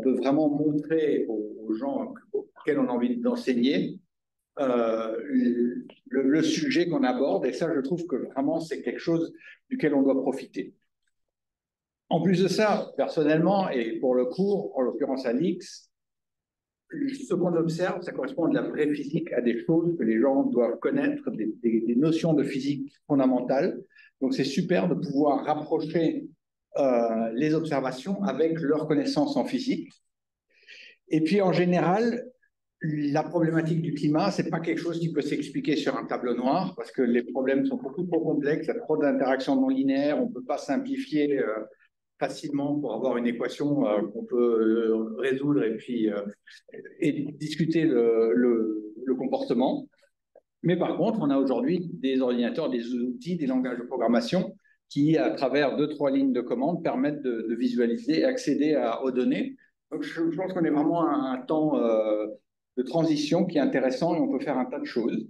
peut vraiment montrer aux gens auxquels on a envie d'enseigner le sujet qu'on aborde. Et ça, je trouve que vraiment, c'est quelque chose duquel on doit profiter. En plus de ça, personnellement, et pour le cours, en l'occurrence à l'X, ce qu'on observe, ça correspond à de la vraie physique, à des choses que les gens doivent connaître, des notions de physique fondamentales. Donc, c'est super de pouvoir rapprocher les observations avec leurs connaissances en physique. Et puis, en général, la problématique du climat, ce n'est pas quelque chose qui peut s'expliquer sur un tableau noir, parce que les problèmes sont beaucoup trop complexes, il y a trop d'interactions non linéaires, on ne peut pas simplifier facilement pour avoir une équation qu'on peut résoudre et discuter le comportement. Mais par contre, on a aujourd'hui des ordinateurs, des outils, des langages de programmation qui, à travers 2-3 lignes de commande, permettent de visualiser et accéder aux données. Donc, je pense qu'on est vraiment à un temps de transition qui est intéressant et on peut faire un tas de choses.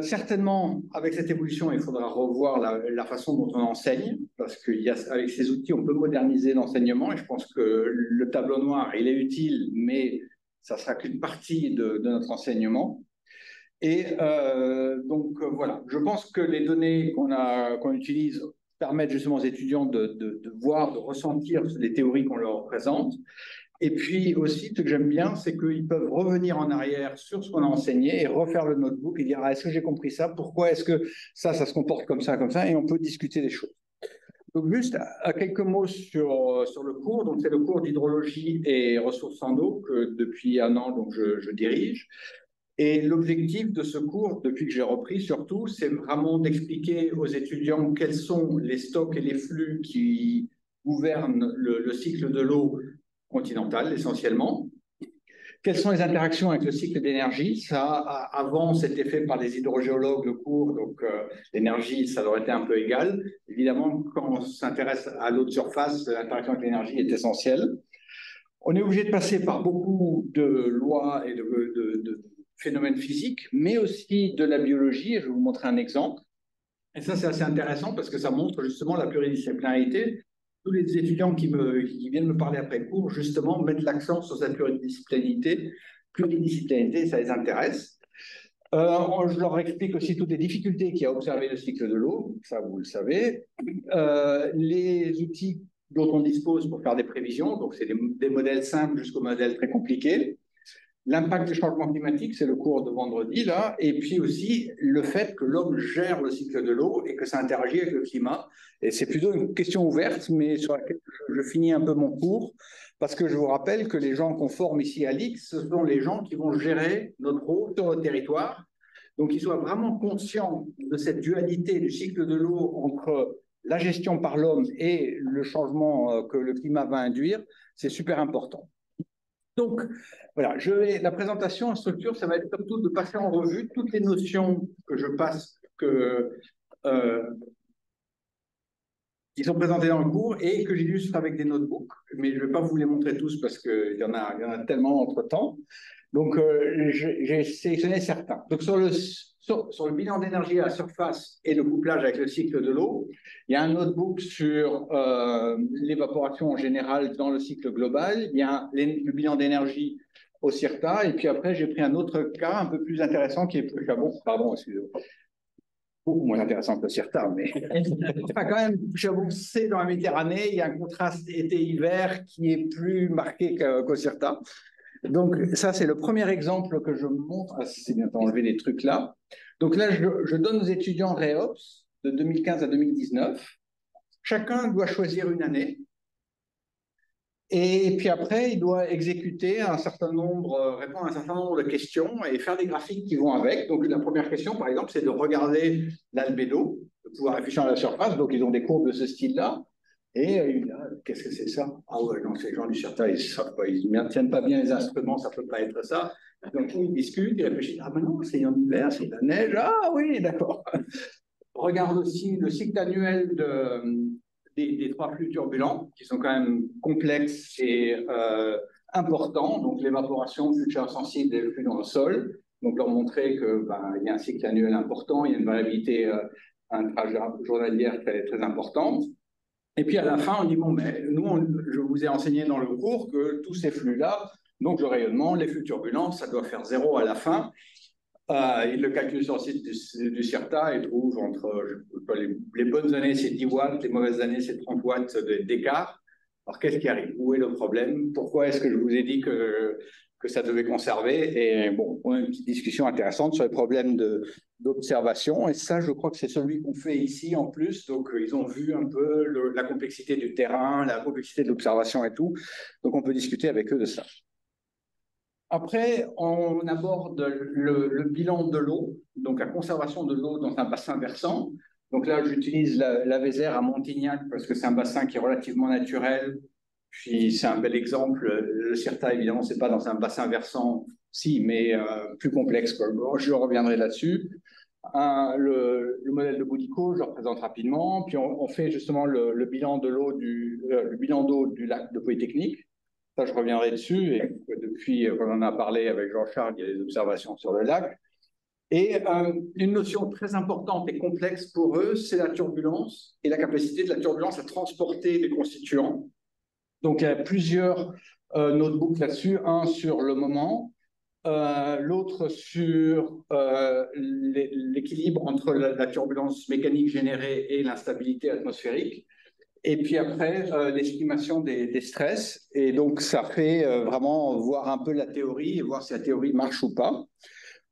Certainement, avec cette évolution, il faudra revoir la façon dont on enseigne, parce qu'avec ces outils, on peut moderniser l'enseignement, et je pense que le tableau noir, il est utile, mais ça ne sera qu'une partie de notre enseignement. Et donc, voilà, je pense que les données qu'on utilise permettent justement aux étudiants de voir, de ressentir les théories qu'on leur présente. Et puis aussi, ce que j'aime bien, c'est qu'ils peuvent revenir en arrière sur ce qu'on a enseigné et refaire le notebook et dire, ah, est-ce que j'ai compris ça? Pourquoi est-ce que ça se comporte comme ça? Et on peut discuter des choses. Donc, juste à quelques mots sur le cours. Donc, c'est le cours d'hydrologie et ressources en eau que depuis 1 an, donc, je dirige. Et l'objectif de ce cours, depuis que j'ai repris surtout, c'est vraiment d'expliquer aux étudiants quels sont les stocks et les flux qui gouvernent le cycle de l'eau continentale essentiellement. Quelles sont les interactions avec le cycle d'énergie? Ça, avant, c'était fait par des hydrogéologues le cours, donc l'énergie, ça leur était un peu égal. Évidemment, quand on s'intéresse à l'eau de surface, l'interaction avec l'énergie est essentielle. On est obligé de passer par beaucoup de lois et de phénomènes physiques, mais aussi de la biologie, et je vais vous montrer un exemple. Et ça, c'est assez intéressant parce que ça montre justement la pluridisciplinarité. Tous les étudiants qui viennent me parler après cours, justement, mettent l'accent sur cette pluridisciplinarité. Pluridisciplinarité, ça les intéresse. Je leur explique aussi toutes les difficultés qu'il y a à observer le cycle de l'eau, ça vous le savez. Les outils dont on dispose pour faire des prévisions, donc c'est des modèles simples jusqu'aux modèles très compliqués. L'impact du changement climatique, c'est le cours de vendredi, là, et puis aussi le fait que l'homme gère le cycle de l'eau et que ça interagit avec le climat. Et c'est plutôt une question ouverte, mais sur laquelle je finis un peu mon cours, parce que je vous rappelle que les gens qu'on forme ici à l'X, ce sont les gens qui vont gérer notre eau sur notre territoire. Donc, qu'ils soient vraiment conscients de cette dualité du cycle de l'eau entre la gestion par l'homme et le changement que le climat va induire, c'est super important. Donc, voilà, la présentation en structure, ça va être surtout de passer en revue toutes les notions que je passe, qui sont présentées dans le cours et que j'illustre avec des notebooks. Mais je ne vais pas vous les montrer tous parce qu'il y en a tellement entre-temps. Donc, j'ai sélectionné certains. Donc, sur le bilan d'énergie à la surface et le couplage avec le cycle de l'eau, il y a un notebook sur l'évaporation en général dans le cycle global. Il y a le bilan d'énergie au CIRTA. Et puis après, j'ai pris un autre cas un peu plus intéressant qui est plus pardon, excusez-moi. Beaucoup moins intéressant que le CIRTA, mais enfin, quand même, c'est dans la Méditerranée, il y a un contraste été-hiver qui est plus marqué qu'au CIRTA. Donc, ça, c'est le premier exemple que je montre. Ah, c'est bien d'enlever les trucs là. Donc là, je donne aux étudiants REOPS de 2015 à 2019. Chacun doit choisir une année. Et puis après, il doit exécuter répondre à un certain nombre de questions et faire des graphiques qui vont avec. Donc, la première question, par exemple, c'est de regarder l'albédo, de pouvoir réfléchir à la surface. Donc, ils ont des courbes de ce style-là. Et qu'est-ce que c'est ça? Ah ouais, non, c'est les gens du CIRTA, ils ne tiennent pas bien les instruments, ça ne peut pas être ça. Donc, ils discutent, ils réfléchissent. Ah ben non, c'est en hiver, c'est de la neige. Ah oui, d'accord. Regarde aussi le cycle annuel des 3 flux turbulents, qui sont quand même complexes et importants. Donc, l'évaporation, flux de chaleur sensible et le flux dans le sol. Donc, leur montrer qu'il y a un cycle annuel important, il y a une variabilité intra-journalière très, très importante. Et puis à la fin, on dit, bon, mais nous, je vous ai enseigné dans le cours que tous ces flux-là, donc le rayonnement, les flux turbulences, ça doit faire 0 à la fin. Il le calcule sur le site du CIRTA et trouve entre les bonnes années, c'est 10 watts, les mauvaises années, c'est 30 watts d'écart. Alors, qu'est-ce qui arrive? Où est le problème? Pourquoi est-ce que je vous ai dit que ça devait conserver? Et bon, on a une petite discussion intéressante sur les problèmes d'observation. Et ça, je crois que c'est celui qu'on fait ici en plus. Donc, ils ont vu un peu la complexité du terrain, la complexité de l'observation et tout. Donc, on peut discuter avec eux de ça. Après, on aborde le bilan de l'eau, donc la conservation de l'eau dans un bassin versant. Donc là, j'utilise la Vézère à Montignac parce que c'est un bassin qui est relativement naturel. Puis c'est un bel exemple. Le CIRTA, évidemment, c'est pas dans un bassin versant, si, mais plus complexe. Bon, je reviendrai là-dessus. Le modèle de Boudico, je le représente rapidement. Puis on fait justement le bilan de l'eau le bilan d'eau du lac de Polytechnique. Ça, je reviendrai dessus. Et depuis qu'on en a parlé avec Jean-Charles, il y a des observations sur le lac. Et une notion très importante et complexe pour eux, c'est la turbulence et la capacité de la turbulence à transporter des constituants. Donc, il y a plusieurs notebooks là-dessus. Un sur le moment, l'autre sur l'équilibre entre la turbulence mécanique générée et l'instabilité atmosphérique. Et puis après, l'estimation des stress. Et donc, ça fait vraiment voir un peu la théorie et voir si la théorie marche ou pas.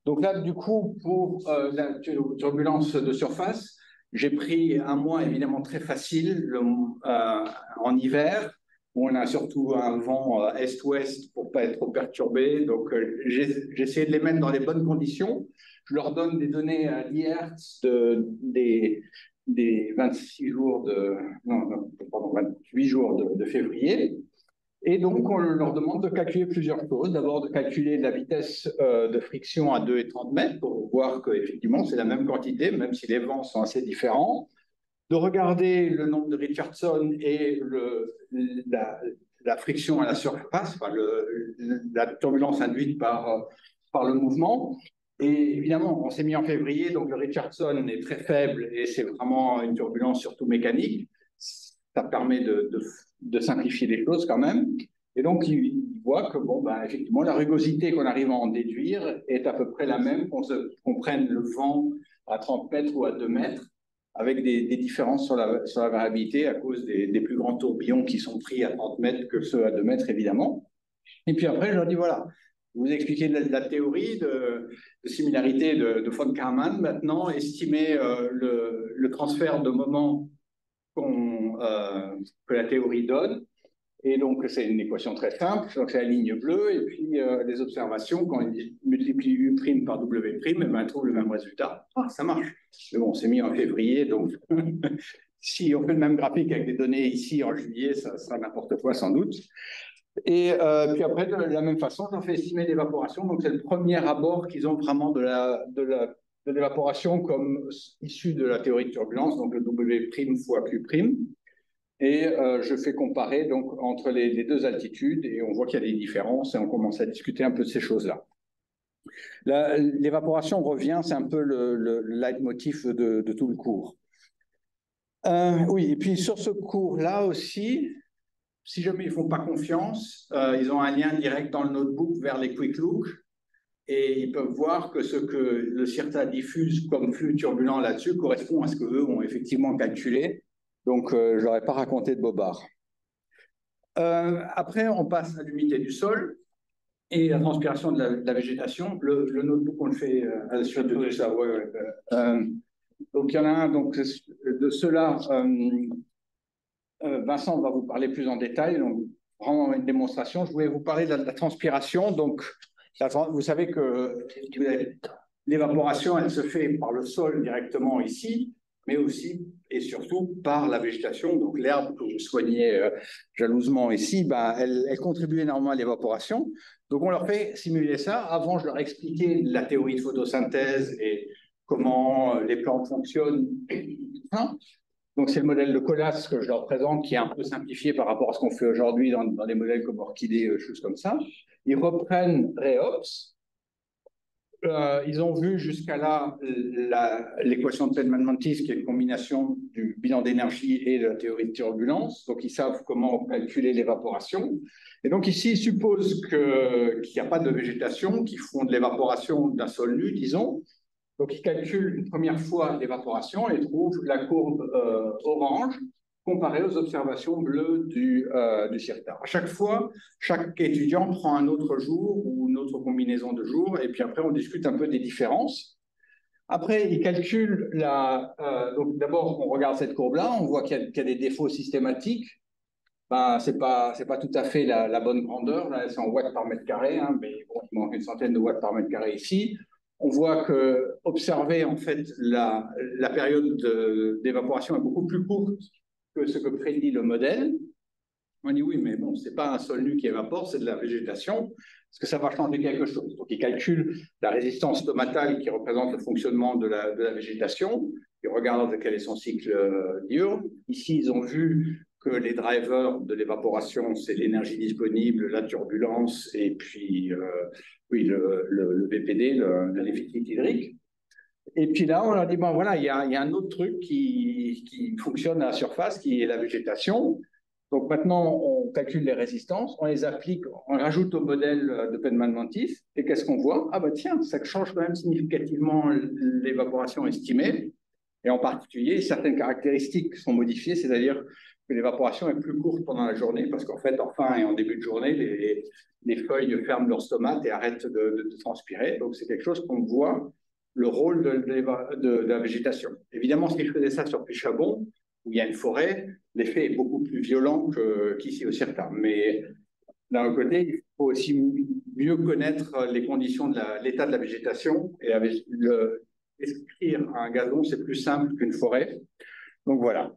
Donc là, du coup, pour la turbulence de surface, j'ai pris un mois évidemment très facile en hiver, où on a surtout un vent est-ouest pour ne pas être trop perturbé. Donc, j'ai essayé de les mettre dans les bonnes conditions. Je leur donne des données à 10 Hertz des 26 jours pardon, 28 jours de février. Et donc, on leur demande de calculer plusieurs choses. D'abord, de calculer la vitesse de friction à 2 et 30 mètres pour voir qu'effectivement, c'est la même quantité, même si les vents sont assez différents. De regarder le nombre de Richardson et la friction à la surface, enfin la turbulence induite par le mouvement. Et évidemment, on s'est mis en février, donc le Richardson est très faible et c'est vraiment une turbulence surtout mécanique. Ça permet de simplifier les choses quand même. Et donc, il voit que, bon, ben, effectivement, la rugosité qu'on arrive à en déduire est à peu près la même qu'on prenne le vent à 30 mètres ou à 2 mètres, avec des différences sur la variabilité à cause des plus grands tourbillons qui sont pris à 30 mètres que ceux à 2 mètres, évidemment. Et puis après, je leur dis, voilà, vous expliquez la théorie de similarité de von Karman. Maintenant, estimez le transfert de moment que la théorie donne. Et donc, c'est une équation très simple. Donc, c'est la ligne bleue. Et puis, les observations, quand ils multiplient U' par W', eh ben, elles trouvent le même résultat. Ah, ça marche. Mais bon, c'est mis en février. Donc, si on fait le même graphique avec des données ici en juillet, ça sera n'importe quoi, sans doute. Et puis après, de la même façon, j'en fais estimer l'évaporation. Donc, c'est le premier abord qu'ils ont vraiment de l'évaporation comme issue de la théorie de turbulence, donc le W' fois Q'. Et je fais comparer donc, entre les deux altitudes et on voit qu'il y a des différences et on commence à discuter un peu de ces choses-là. L'évaporation revient, c'est un peu le leitmotiv de tout le cours. Oui, et puis sur ce cours-là aussi, si jamais ils ne font pas confiance, ils ont un lien direct dans le notebook vers les quick looks et ils peuvent voir que ce que le CIRTA diffuse comme flux turbulent là-dessus correspond à ce qu'eux ont effectivement calculé. Donc, je n'aurais pas raconté de bobard. Après, on passe à l'humidité du sol et la transpiration de la végétation. Le notebook, on le fait à la suite de tout ça. Donc, il y en a un de ceux-là. Vincent va vous parler plus en détail. Donc, vraiment une démonstration. Je voulais vous parler de la transpiration. Donc, vous savez que l'évaporation, elle se fait par le sol directement ici, mais aussi et surtout par la végétation. Donc, l'herbe que vous soignez jalousement ici, ben, elle contribue énormément à l'évaporation. Donc, on leur fait simuler ça. Avant, je leur expliquais la théorie de photosynthèse et comment les plantes fonctionnent. Donc, c'est le modèle de Colas que je leur présente, qui est un peu simplifié par rapport à ce qu'on fait aujourd'hui dans des modèles comme Orchidée, choses comme ça. Ils reprennent Reops. ils ont vu jusqu'à là l'équation de Feynman-Montis, qui est une combination du bilan d'énergie et de la théorie de turbulence. Donc, ils savent comment calculer l'évaporation. Et donc, ici, ils supposent qu'il n'y a pas de végétation, qu'ils font de l'évaporation d'un sol nu, disons. Donc, ils calculent une première fois l'évaporation et trouvent la courbe orange comparée aux observations bleues du CIRTA. À chaque fois, chaque étudiant prend un autre jour ou une autre combinaison de jours, et puis après, on discute un peu des différences. Après, ils calculent donc d'abord, on regarde cette courbe-là, on voit qu'il y a des défauts systématiques. Ben, c'est pas tout à fait la bonne grandeur, là, c'est en watts par mètre carré, hein, mais bon, il manque une centaine de watts par mètre carré ici. On voit que observer en fait la période d'évaporation est beaucoup plus courte que ce que prédit le modèle. On dit oui, mais bon, c'est pas un sol nu qui évapore, c'est de la végétation. Est-ce que ça va changer quelque chose? Donc, ils calculent la résistance stomatale qui représente le fonctionnement de la végétation. Ils regardent quel est son cycle diurne. Ici, ils ont vu que les drivers de l'évaporation, c'est l'énergie disponible, la turbulence et puis oui, le VPD, le déficit hydrique. Et puis là, on leur dit, bon voilà, il y a un autre truc qui fonctionne à la surface, qui est la végétation. Donc maintenant, on calcule les résistances, on les applique, on rajoute au modèle de Feynman-Montis, et qu'est-ce qu'on voit? Ah bah tiens, ça change quand même significativement l'évaporation estimée, et en particulier, certaines caractéristiques sont modifiées, c'est-à-dire que l'évaporation est plus courte pendant la journée, parce qu'en fait, en fin et en début de journée, les feuilles ferment leur stomate et arrêtent de transpirer. Donc c'est quelque chose qu'on voit, le rôle de la végétation. Évidemment, si je faisais ça sur Pichabon, où il y a une forêt, l'effet est beaucoup plus violent qu'ici au CIRTA. Mais d'un autre côté, il faut aussi mieux connaître les conditions de l'état de la végétation. Et écrire un gazon, c'est plus simple qu'une forêt. Donc voilà.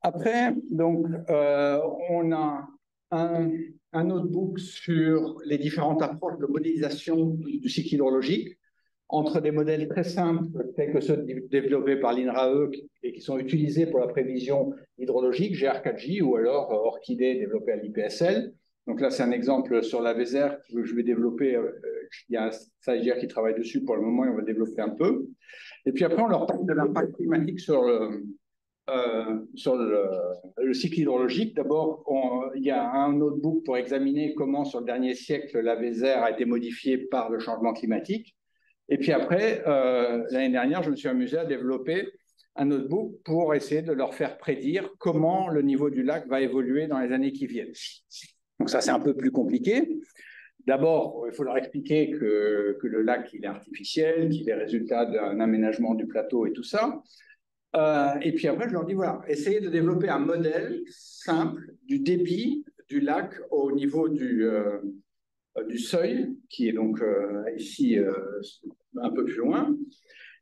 Après, donc, on a un notebook sur les différentes approches de modélisation du cycle hydrologique, entre des modèles très simples, tels que ceux développés par l'INRAE et qui sont utilisés pour la prévision hydrologique, GR4J, ou alors Orchidée développé à l'IPSL. Donc là, c'est un exemple sur la Vézère que je vais développer. Il y a un stagiaire qui travaille dessus pour le moment et on va développer un peu. Et puis après, on leur parle de l'impact climatique sur le cycle hydrologique. D'abord, il y a un notebook pour examiner comment, sur le dernier siècle, la Vézère a été modifiée par le changement climatique. Et puis après, l'année dernière, je me suis amusé à développer un notebook pour essayer de leur faire prédire comment le niveau du lac va évoluer dans les années qui viennent. Donc ça, c'est un peu plus compliqué. D'abord, il faut leur expliquer que le lac, il est artificiel, qu'il est résultat d'un aménagement du plateau et tout ça. Et puis après, je leur dis, voilà, essayez de développer un modèle simple du débit du lac au niveau du seuil, qui est donc ici un peu plus loin.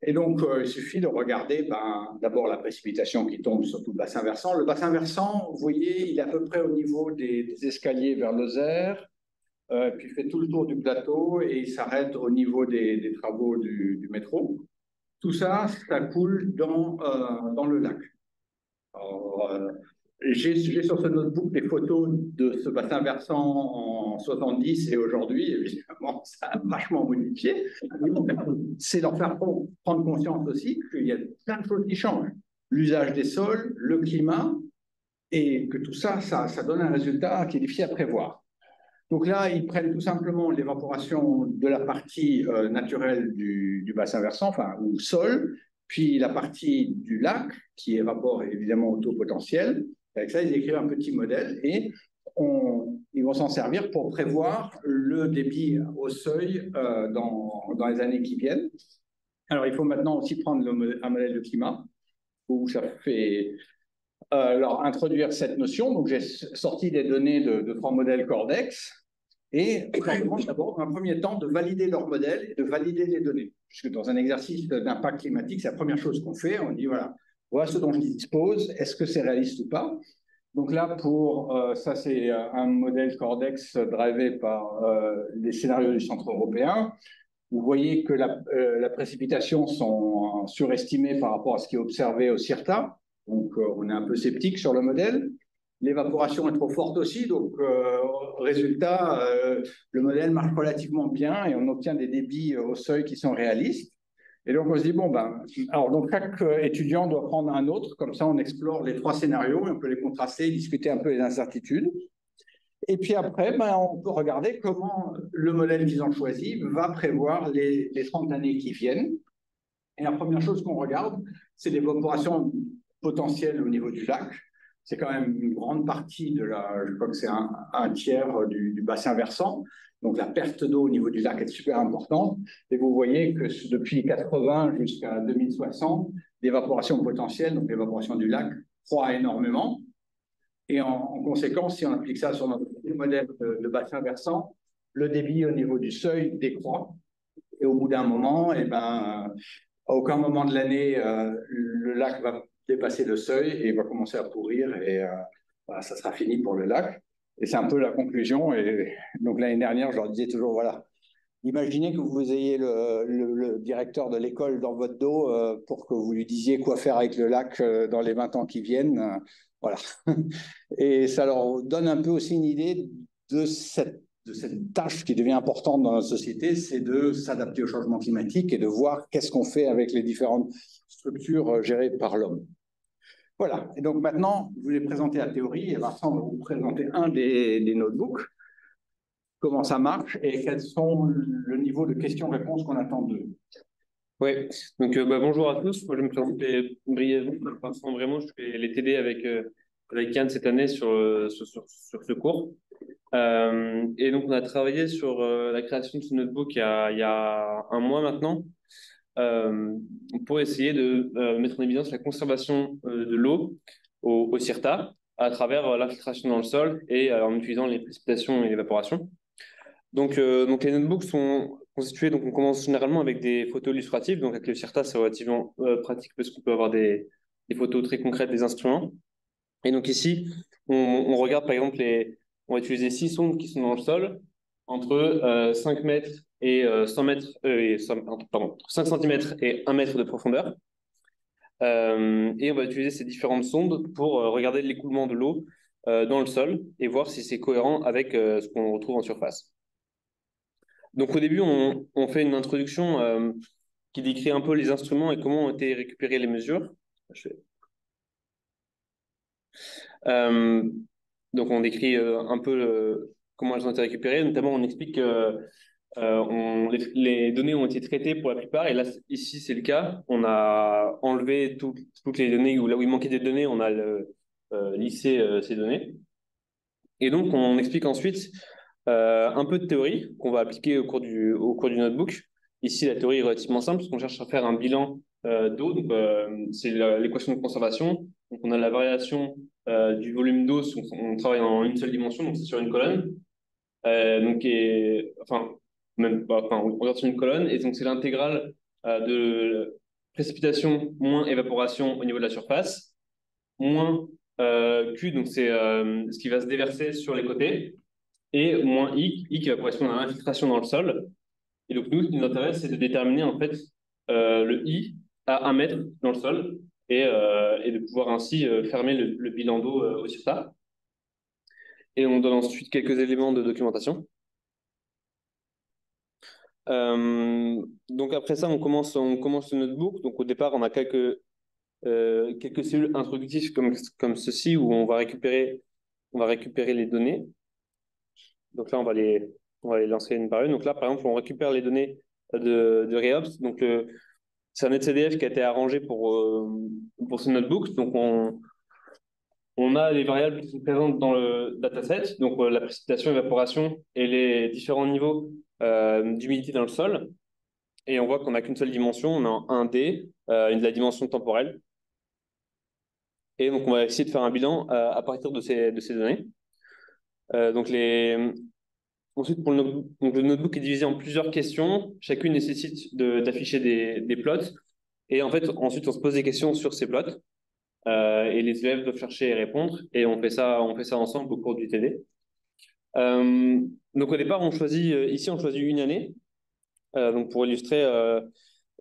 Et donc, il suffit de regarder d'abord la précipitation qui tombe sur tout le bassin versant. Le bassin versant, vous voyez, il est à peu près au niveau des escaliers vers Lozère, puis il fait tout le tour du plateau et il s'arrête au niveau des travaux du métro. Tout ça, ça coule dans le lac. Alors, j'ai sur ce notebook des photos de ce bassin versant en 70 et aujourd'hui, évidemment, ça a vachement modifié. C'est leur faire prendre conscience aussi qu'il y a plein de choses qui changent. L'usage des sols, le climat, et que tout ça, ça donne un résultat qui est difficile à prévoir. Donc là, ils prennent tout simplement l'évaporation de la partie naturelle du bassin versant, enfin, ou sol, puis la partie du lac, qui évapore évidemment au taux potentiel. Avec ça, ils écrivent un petit modèle et ils vont s'en servir pour prévoir le débit au seuil dans les années qui viennent. Alors, il faut maintenant aussi prendre un modèle de climat, où ça fait introduire cette notion. Donc, j'ai sorti des données de 3 modèles Cordex et je leur demande d'abord, dans un premier temps, de valider leur modèle et de valider les données. Puisque dans un exercice d'impact climatique, c'est la première chose qu'on fait. On dit, voilà ce dont je dispose, est-ce que c'est réaliste ou pas? Donc là, ça, c'est un modèle Cordex drivé par les scénarios du Centre européen. Vous voyez que la précipitation sont surestimées par rapport à ce qui est observé au CIRTA. Donc, on est un peu sceptique sur le modèle. L'évaporation est trop forte aussi, donc résultat, le modèle marche relativement bien et on obtient des débits au seuil qui sont réalistes. Et donc on se dit, bon, ben, alors donc chaque étudiant doit prendre un autre, comme ça on explore les 3 scénarios et on peut les contraster, discuter un peu les incertitudes. Et puis après, ben, on peut regarder comment le modèle qu'ils ont choisi va prévoir les 30 années qui viennent. Et la première chose qu'on regarde, c'est l'évaporation potentielle au niveau du lac. C'est quand même une grande partie de la, je crois que c'est un tiers du bassin versant. Donc la perte d'eau au niveau du lac est super importante. Et vous voyez que depuis 80 jusqu'à 2060, l'évaporation potentielle, donc l'évaporation du lac, croît énormément. Et en conséquence, si on applique ça sur notre modèle de bassin versant, le débit au niveau du seuil décroît. Et au bout d'un moment, eh ben, à aucun moment de l'année, le lac va dépasser le seuil et va commencer à pourrir et voilà, ça sera fini pour le lac. Et c'est un peu la conclusion. Et donc l'année dernière, je leur disais toujours, voilà, imaginez que vous ayez le directeur de l'école dans votre dos pour que vous lui disiez quoi faire avec le lac dans les 20 ans qui viennent. Voilà. Et ça leur donne un peu aussi une idée de cette tâche qui devient importante dans notre société, c'est de s'adapter au changement climatique et de voir qu'est-ce qu'on fait avec les différentes structures gérées par l'homme. Voilà. Et donc maintenant, je vous ai présenté la théorie et Vincent va vous présenter un des notebooks, comment ça marche et quels sont le niveau de questions-réponses qu'on attend d'eux. Oui, donc bonjour à tous. Moi, je me présente brièvement. Vincent, vraiment, je fais les TD avec Yann cette année sur ce cours. Et donc, on a travaillé sur la création de ce notebook il y a un mois maintenant pour essayer de mettre en évidence la conservation de l'eau au CIRTA à travers l'infiltration dans le sol et en utilisant les précipitations et l'évaporation. Donc les notebooks sont constitués, donc on commence généralement avec des photos illustratives. Donc avec le CIRTA, c'est relativement pratique parce qu'on peut avoir des photos très concrètes des instruments. Et donc ici, on regarde par exemple, on va utiliser 6 sondes qui sont dans le sol, entre 5 mètres et 100 mètres, pardon, 5 cm et 1 mètre de profondeur. Et on va utiliser ces différentes sondes pour regarder l'écoulement de l'eau dans le sol et voir si c'est cohérent avec ce qu'on retrouve en surface. Donc au début, on fait une introduction qui décrit un peu les instruments et comment ont été récupérées les mesures. Donc on décrit un peu comment elles ont été récupérées. Notamment, on explique que les données ont été traitées pour la plupart. Et là, ici, c'est le cas. On a enlevé toutes les données, ou là où il manquait des données, on a lissé ces données. Et donc, on explique ensuite un peu de théorie qu'on va appliquer au cours du notebook. Ici, la théorie est relativement simple, parce qu'on cherche à faire un bilan d'eau. Donc, c'est l'équation de conservation. Donc, on a la variation du volume d'eau, on travaille en une seule dimension, donc c'est sur une colonne. On regarde sur une colonne, et donc c'est l'intégrale de précipitation moins évaporation au niveau de la surface, moins Q, donc c'est ce qui va se déverser sur les côtés, et moins I qui va correspondre à l'infiltration dans le sol. Et donc, nous, ce qui nous intéresse, c'est de déterminer en fait le I à 1 mètre dans le sol et de pouvoir ainsi fermer le bilan d'eau au CIRTA. Et on donne ensuite quelques éléments de documentation. Donc après ça, on commence le notebook. Donc au départ, on a quelques cellules introductives comme ceci où on va récupérer les données. Donc là, on va les lancer une par une. Donc là, par exemple, on récupère les données de Reops. Donc c'est un etcdf qui a été arrangé pour ce notebook. Donc on a les variables qui sont présentes dans le dataset, donc la précipitation, l'évaporation et les différents niveaux d'humidité dans le sol. Et on voit qu'on n'a qu'une seule dimension, on a un D, la dimension temporelle. Et donc on va essayer de faire un bilan à partir de ces données. Ensuite, le notebook est divisé en plusieurs questions. Chacune nécessite d'afficher des plots. Et en fait, ensuite, on se pose des questions sur ces plots. Et les élèves doivent chercher et répondre. Et on fait ça ensemble au cours du TD. Donc au départ, on choisit une année. Donc pour illustrer,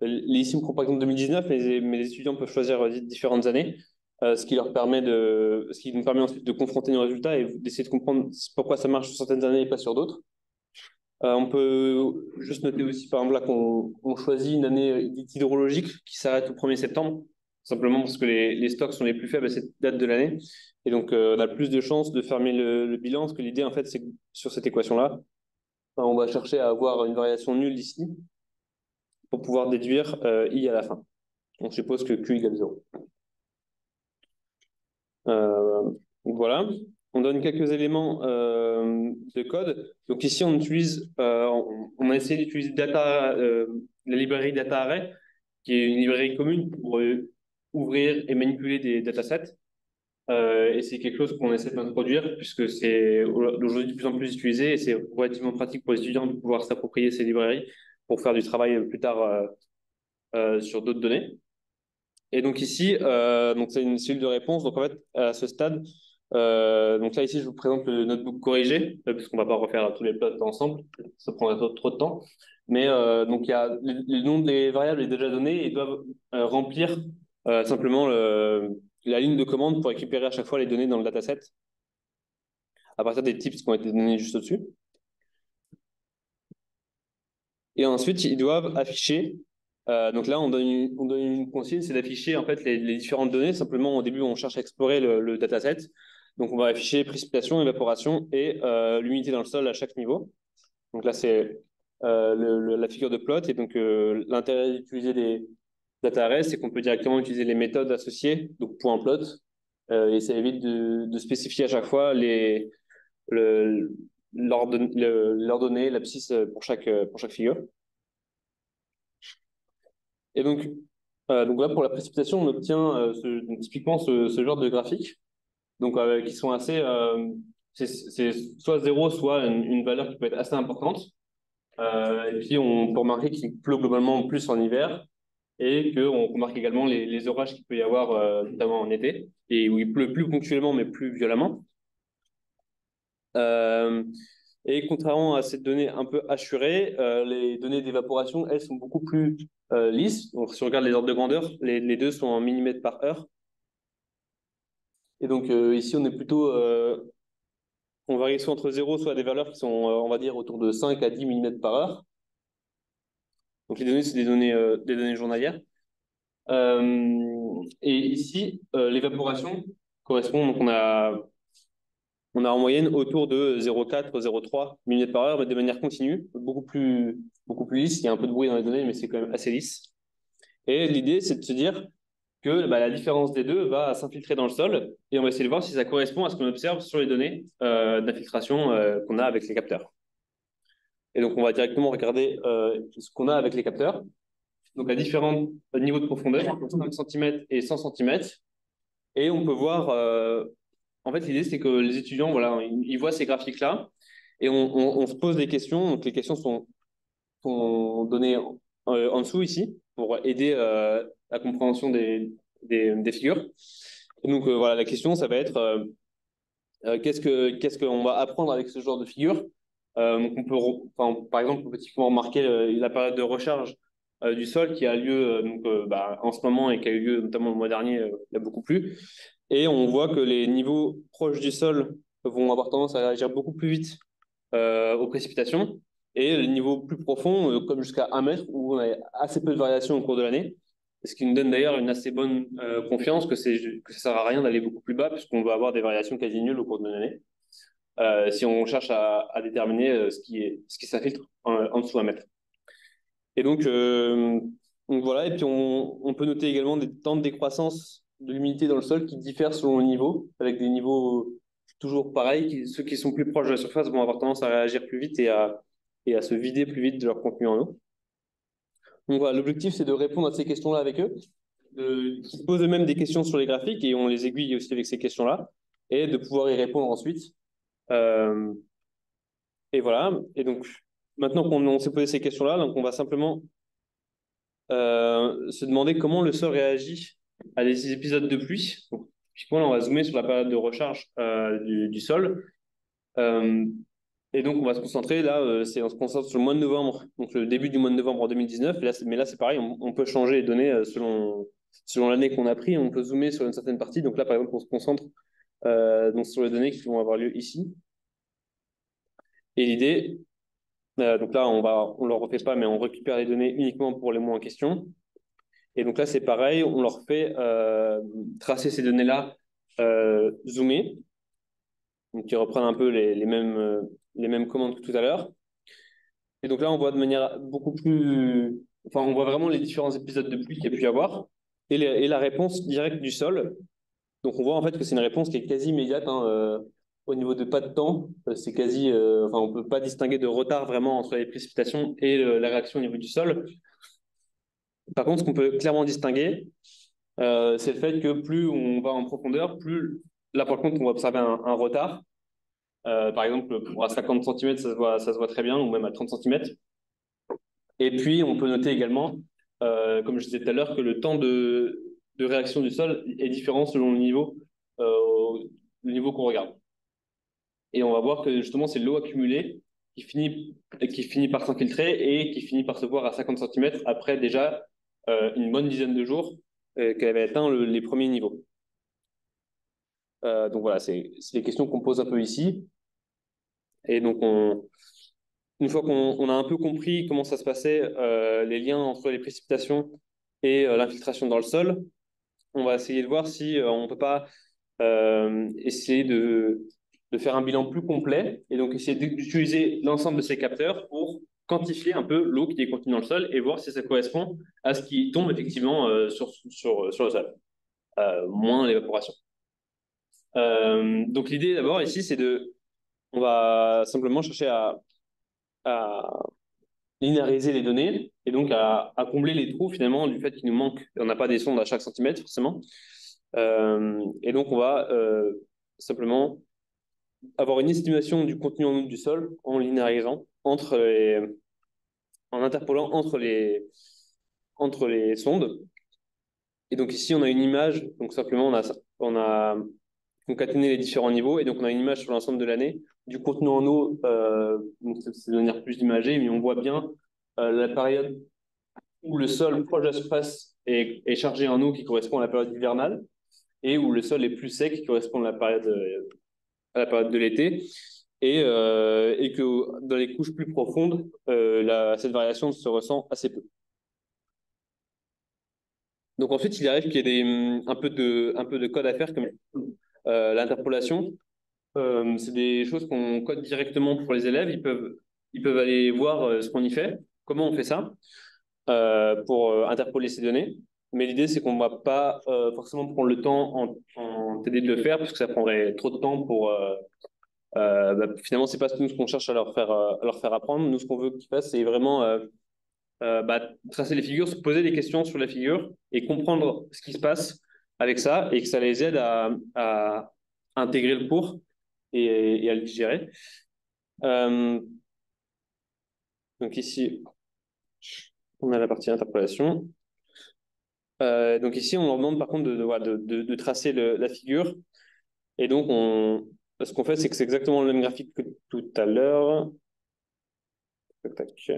ici on prend par exemple 2019, mais les étudiants peuvent choisir différentes années. ce qui nous permet ensuite de confronter nos résultats et d'essayer de comprendre pourquoi ça marche sur certaines années et pas sur d'autres. On peut juste noter aussi, par exemple, là, qu'on choisit une année hydrologique qui s'arrête au 1er septembre, simplement parce que les stocks sont les plus faibles à cette date de l'année. Et donc, on a plus de chances de fermer le bilan, parce que l'idée, en fait, c'est que sur cette équation-là, on va chercher à avoir une variation nulle ici pour pouvoir déduire I à la fin. On suppose que Q égale 0. Donc voilà. On donne quelques éléments de code. Donc ici, on a essayé d'utiliser la librairie DataArray, qui est une librairie commune pour ouvrir et manipuler des datasets. Et c'est quelque chose qu'on essaie d'introduire puisque c'est aujourd'hui de plus en plus utilisé et c'est relativement pratique pour les étudiants de pouvoir s'approprier ces librairies pour faire du travail plus tard sur d'autres données. Et donc ici, donc c'est une cellule de réponse. Donc en fait, à ce stade, donc là ici, je vous présente le notebook corrigé, puisqu'on va pas refaire tous les plots ensemble, ça prendrait trop de temps. Mais donc il y a le nom des variables est déjà donné et doivent remplir simplement la ligne de commande pour récupérer à chaque fois les données dans le dataset à partir des types qui ont été donnés juste au-dessus. Et ensuite, ils doivent afficher. Donc là, on donne une consigne, c'est d'afficher en fait les différentes données. Simplement, au début, on cherche à explorer le dataset. Donc, on va afficher précipitation, évaporation et l'humidité dans le sol à chaque niveau. Donc là, c'est la figure de plot. Et donc, l'intérêt d'utiliser des data arrays, c'est qu'on peut directement utiliser les méthodes associées, donc pour un plot. Et ça évite de spécifier à chaque fois l'ordonnée, l'abscisse pour chaque figure. Et donc là, pour la précipitation, on obtient typiquement ce genre de graphique, donc qui sont assez, c'est soit 0, soit une valeur qui peut être assez importante. Et puis on peut remarquer qu'il pleut globalement plus en hiver et qu'on remarque également les orages qu'il peut y avoir, notamment en été, et où il pleut plus ponctuellement mais plus violemment. Et contrairement à ces données un peu hachurées, les données d'évaporation, elles, sont beaucoup plus lisses. Donc, si on regarde les ordres de grandeur, les deux sont en millimètres par heure. Et donc, ici, on est plutôt... on varie soit entre 0, soit des valeurs qui sont, on va dire, autour de 5 à 10 millimètres par heure. Donc, les données, c'est des données journalières. Et ici, l'évaporation correspond... Donc, on a en moyenne autour de 0,4, 0,3 mm par heure, mais de manière continue, beaucoup plus lisse. Il y a un peu de bruit dans les données, mais c'est quand même assez lisse. Et l'idée, c'est de se dire que la différence des deux va s'infiltrer dans le sol, et on va essayer de voir si ça correspond à ce qu'on observe sur les données d'infiltration qu'on a avec les capteurs. Et donc, on va directement regarder ce qu'on a avec les capteurs. Donc, à différents niveaux de profondeur, entre 5 cm et 100 cm. Et on peut voir... en fait, l'idée, c'est que les étudiants, voilà, ils voient ces graphiques-là et on se pose des questions. Donc, les questions sont données en dessous ici pour aider la compréhension des figures. Et donc, voilà, la question, ça va être qu'est-ce qu'on va apprendre avec ce genre de figures. Donc par exemple, on peut typiquement remarquer la période de recharge du sol qui a lieu en ce moment et qui a eu lieu notamment le mois dernier, il y a beaucoup plu. Et on voit que les niveaux proches du sol vont avoir tendance à réagir beaucoup plus vite aux précipitations. Et les niveaux plus profonds, comme jusqu'à 1 mètre, où on a assez peu de variations au cours de l'année. Ce qui nous donne d'ailleurs une assez bonne confiance que ça ne sert à rien d'aller beaucoup plus bas, puisqu'on va avoir des variations quasi nulles au cours de l'année. Si on cherche à déterminer ce qui s'infiltre en dessous 1 mètre. Et donc voilà, et puis on peut noter également des temps de décroissance de l'humidité dans le sol qui diffèrent selon le niveau, avec des niveaux toujours pareils. Ceux qui sont plus proches de la surface vont avoir tendance à réagir plus vite et à se vider plus vite de leur contenu en eau. Donc voilà, l'objectif, c'est de répondre à ces questions-là avec eux, de poser eux-mêmes des questions sur les graphiques et on les aiguille aussi avec ces questions-là, et de pouvoir y répondre ensuite. Et voilà, et donc maintenant qu'on s'est posé ces questions-là, donc on va simplement se demander comment le sol réagit à des épisodes de pluie. Donc, typiquement, là, on va zoomer sur la période de recharge du sol. Et donc, on va se concentrer, là, on se concentre sur le mois de novembre, donc le début du mois de novembre en 2019. Mais là, c'est pareil, on peut changer les données selon selon l'année qu'on a pris, on peut zoomer sur une certaine partie. Donc là, par exemple, on se concentre donc sur les données qui vont avoir lieu ici. Et l'idée, donc là, on leur refait pas, mais on récupère les données uniquement pour les mots en question. Et donc là, c'est pareil, on leur fait tracer ces données-là zoomées, donc qui reprennent un peu les mêmes commandes que tout à l'heure. Et donc là, on voit de manière beaucoup plus... Enfin, on voit vraiment les différents épisodes de pluie qu'il y a pu y avoir et la réponse directe du sol. Donc on voit en fait que c'est une réponse qui est quasi immédiate hein, au niveau de pas de temps. C'est quasi... enfin, on peut pas distinguer de retard vraiment entre les précipitations et la réaction au niveau du sol. Par contre, ce qu'on peut clairement distinguer, c'est le fait que plus on va en profondeur, plus là par contre on va observer un retard. Par exemple, à 50 cm, ça se voit très bien, ou même à 30 cm. Et puis, on peut noter également, comme je disais tout à l'heure, que le temps de réaction du sol est différent selon le niveau qu'on regarde. Et on va voir que justement, c'est l'eau accumulée qui finit par s'infiltrer et qui finit par se voir à 50 cm après déjà une bonne dizaine de jours qu'elle avait atteint les premiers niveaux. Donc voilà, c'est les questions qu'on pose un peu ici. Et donc, une fois qu'on a un peu compris comment ça se passait, les liens entre les précipitations et l'infiltration dans le sol, on va essayer de voir si on ne peut pas essayer de faire un bilan plus complet et donc essayer d'utiliser l'ensemble de ces capteurs pour quantifier un peu l'eau qui est contenue dans le sol et voir si ça correspond à ce qui tombe effectivement sur le sol, moins l'évaporation. Donc l'idée d'abord ici, on va simplement chercher à linéariser les données et donc à combler les trous finalement du fait qu'il nous manque, on n'a pas des sondes à chaque centimètre forcément. Et donc on va simplement avoir une estimation du contenu en eau du sol en linéarisant en interpolant entre les sondes. Et donc ici on a une image, donc simplement on a concaténé les différents niveaux et donc on a une image sur l'ensemble de l'année du contenu en eau, donc c'est de manière plus imagée, mais on voit bien la période où le sol proche de la surface est chargé en eau qui correspond à la période hivernale et où le sol est plus sec qui correspond à à la période de l'été et que dans les couches plus profondes, cette variation se ressent assez peu. Donc ensuite, il arrive qu'il y ait un peu de code à faire comme l'interpolation. C'est des choses qu'on code directement pour les élèves. Ils peuvent aller voir ce qu'on y fait, comment on fait ça pour interpoler ces données. Mais l'idée, c'est qu'on ne va pas forcément prendre le temps en TD de le faire, parce que ça prendrait trop de temps pour... finalement, c'est pas nous ce qu'on cherche à leur faire apprendre. Nous, ce qu'on veut qu'ils fassent, c'est vraiment tracer les figures, se poser des questions sur les figures et comprendre ce qui se passe avec ça et que ça les aide à intégrer le cours et à le digérer. Donc ici, on a la partie interpolation. Donc ici, on leur demande par contre de tracer la figure. Et donc, ce qu'on fait, c'est que c'est exactement le même graphique que tout à l'heure. Tac, tac.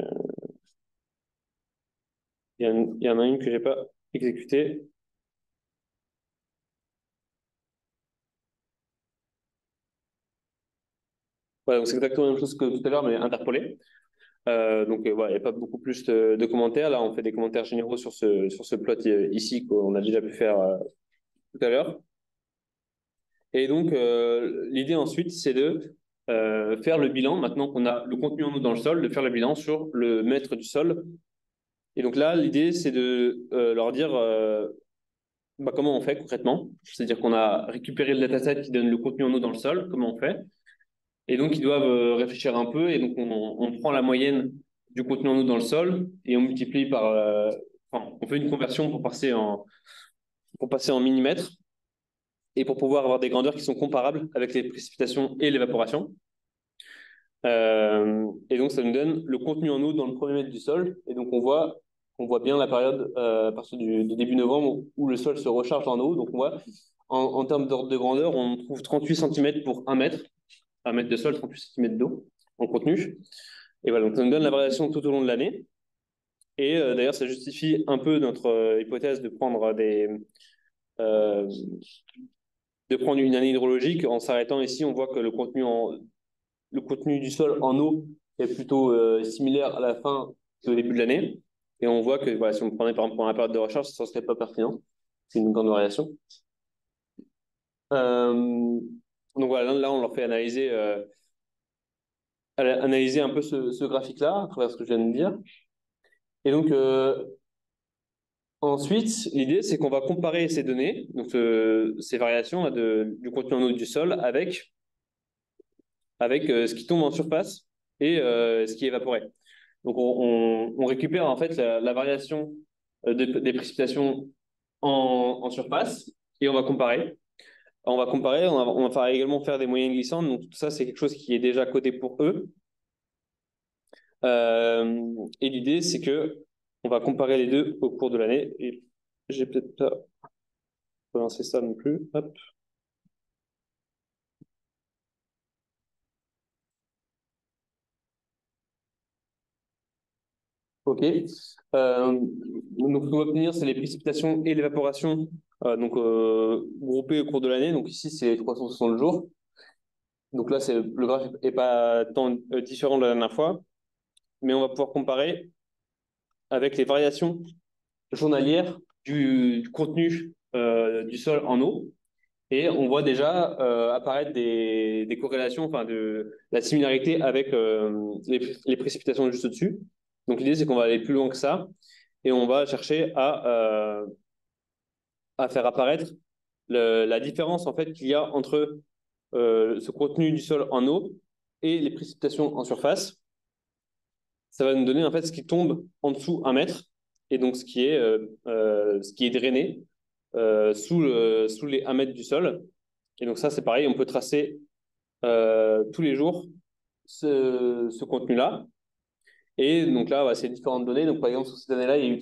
Il y en a une que j'ai pas exécutée. Voilà, donc c'est exactement la même chose que tout à l'heure, mais interpolé. Voilà, il n'y a pas beaucoup plus de commentaires. Là, on fait des commentaires généraux sur ce plot ici qu'on a déjà pu faire tout à l'heure. Et donc, l'idée ensuite, c'est de faire le bilan, maintenant qu'on a le contenu en eau dans le sol, de faire le bilan sur le mètre du sol. Et donc là, l'idée, c'est de leur dire comment on fait concrètement. C'est-à-dire qu'on a récupéré le dataset qui donne le contenu en eau dans le sol, comment on fait. Et donc, ils doivent réfléchir un peu. Et donc, on prend la moyenne du contenu en eau dans le sol et on multiplie par... on fait une conversion pour passer en millimètres et pour pouvoir avoir des grandeurs qui sont comparables avec les précipitations et l'évaporation. Et donc, ça nous donne le contenu en eau dans le premier mètre du sol. Et donc, on voit bien la période à partir du début novembre où le sol se recharge en eau. Donc, on voit, en termes d'ordre de grandeur, on trouve 38 cm pour 1 mètre. 1 mètre de sol, 38 cm d'eau en contenu. Et voilà, donc ça nous donne la variation tout au long de l'année. Et d'ailleurs, ça justifie un peu notre hypothèse de prendre une année hydrologique. En s'arrêtant ici, on voit que le contenu du sol en eau est plutôt similaire à la fin qu'au début de l'année. Et on voit que voilà, si on prenait par exemple pour la période de recherche, ça ne serait pas pertinent. C'est une grande variation. Donc voilà, là, on leur fait analyser un peu ce graphique-là, à travers ce que je viens de dire. Et donc, ensuite, l'idée, c'est qu'on va comparer ces données, donc ces variations là, du contenu en eau du sol, avec ce qui tombe en surface et ce qui est évaporé. Donc, on récupère en fait la variation des précipitations en surface et on va comparer. On va également faire des moyennes glissantes. Donc, tout ça, c'est quelque chose qui est déjà codé pour eux. Et l'idée, c'est que on va comparer les deux au cours de l'année. Et j'ai peut-être pas relancé ça non plus. Hop. OK. Donc, ce qu'on va obtenir, c'est les précipitations et l'évaporation groupées au cours de l'année. Donc, ici, c'est 360 jours. Donc là, le graphe n'est pas tant différent de la dernière fois, mais on va pouvoir comparer avec les variations journalières du contenu du sol en eau. Et on voit déjà apparaître des corrélations, enfin de la similarité avec les précipitations juste au-dessus. Donc l'idée, c'est qu'on va aller plus loin que ça et on va chercher à faire apparaître la différence en fait qu'il y a entre ce contenu du sol en eau et les précipitations en surface. Ça va nous donner en fait ce qui tombe en dessous 1 mètre et donc ce qui est drainé sous les 1 mètre du sol. Et donc ça, c'est pareil, on peut tracer tous les jours ce contenu-là. Et donc là, c'est différentes données. Donc par exemple, sur cette année-là, il y a eu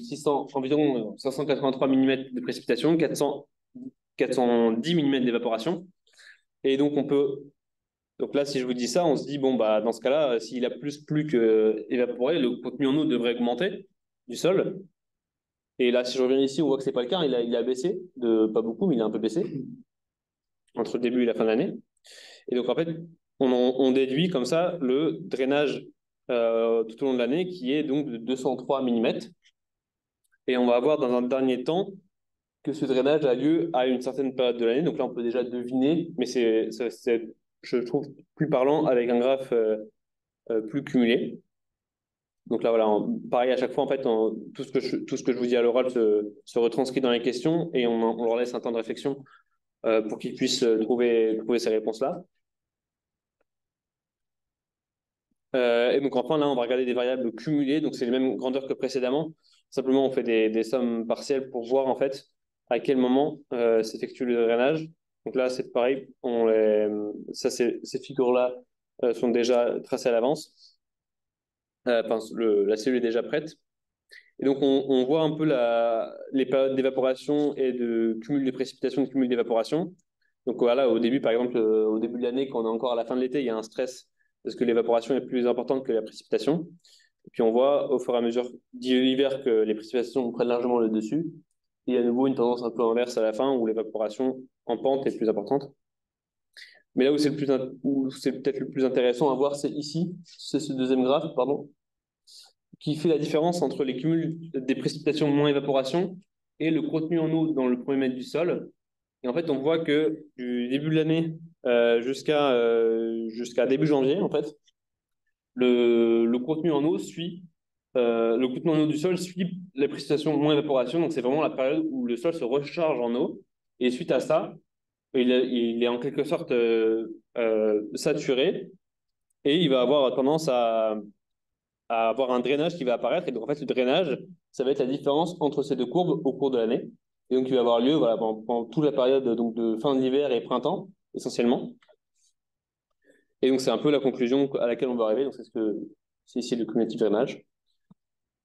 environ 583 mm de précipitation, 410 mm d'évaporation. Et donc donc là, si je vous dis ça, on se dit, bon, bah, dans ce cas-là, s'il a plus qu'évaporé, le contenu en eau devrait augmenter du sol. Et là, si je reviens ici, on voit que c'est pas le cas. Il a baissé, pas beaucoup, mais il a un peu baissé entre le début et la fin de l'année. Et donc, en fait, on déduit comme ça le drainage tout au long de l'année qui est donc de 203 mm. Et on va avoir dans un dernier temps que ce drainage a lieu à une certaine période de l'année. Donc là, on peut déjà deviner, mais je trouve, plus parlant avec un graphe plus cumulé. Donc là, voilà, pareil à chaque fois, en fait, tout ce que je vous dis à l'oral se retranscrit dans les questions et on leur laisse un temps de réflexion pour qu'ils puissent trouver ces réponses-là. Et donc enfin, là, on va regarder des variables cumulées, donc c'est les mêmes grandeurs que précédemment. Simplement, on fait des sommes partielles pour voir en fait à quel moment s'effectue le drainage. Donc là, c'est pareil, ces figures-là sont déjà tracées à l'avance. Enfin, la cellule est déjà prête. Et donc, on voit un peu les périodes d'évaporation et de cumul de précipitations, de cumul d'évaporation. Donc voilà, au début, par exemple, au début de l'année, quand on est encore à la fin de l'été, il y a un stress parce que l'évaporation est plus importante que la précipitation. Et puis on voit au fur et à mesure de l'hiver que les précipitations prennent largement le dessus. Et il y a à nouveau une tendance un peu inverse à la fin où l'évaporation en pente est plus importante. Mais là où c'est peut-être le plus intéressant à voir, c'est ici, c'est ce deuxième graphe, pardon, qui fait la différence entre les cumuls des précipitations moins évaporation et le contenu en eau dans le premier mètre du sol. Et en fait, on voit que du début de l'année jusqu'à début janvier, en fait, le contenu en eau le contenu en eau du sol suit les précipitations moins évaporation. Donc, c'est vraiment la période où le sol se recharge en eau. Et suite à ça, il est en quelque sorte saturé et il va avoir tendance à avoir un drainage qui va apparaître. Et donc, en fait, le drainage, ça va être la différence entre ces deux courbes au cours de l'année. Et donc, il va avoir lieu voilà, pendant toute la période donc, de fin d'hiver et printemps, essentiellement. Et donc, c'est un peu la conclusion à laquelle on va arriver. Donc, c'est ici le cumulatif drainage.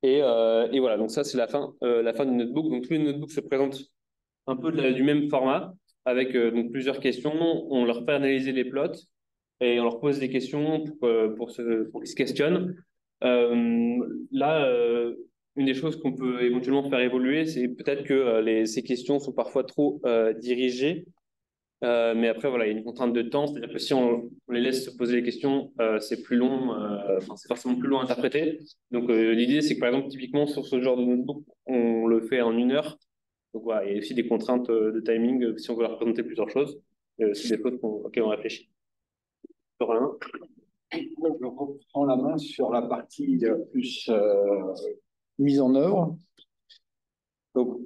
Et voilà, donc ça, c'est la fin du notebook. Donc, tous les notebooks se présentent un peu du même format, avec donc, plusieurs questions. On leur fait analyser les plots et on leur pose des questions pour qu'ils se questionnent. Là, une des choses qu'on peut éventuellement faire évoluer, c'est peut-être que ces questions sont parfois trop dirigées. Mais après, voilà, il y a une contrainte de temps, c'est-à-dire que si on les laisse se poser les questions, c'est plus long, c'est forcément plus long à interpréter. Donc, l'idée, c'est que par exemple, typiquement sur ce genre de notebook, on le fait en 1 heure. Donc, voilà, il y a aussi des contraintes de timing si on veut leur présenter plusieurs choses. C'est des choses auxquelles on réfléchit. Sur un. Je reprends la main sur la partie plus mise en œuvre. Donc,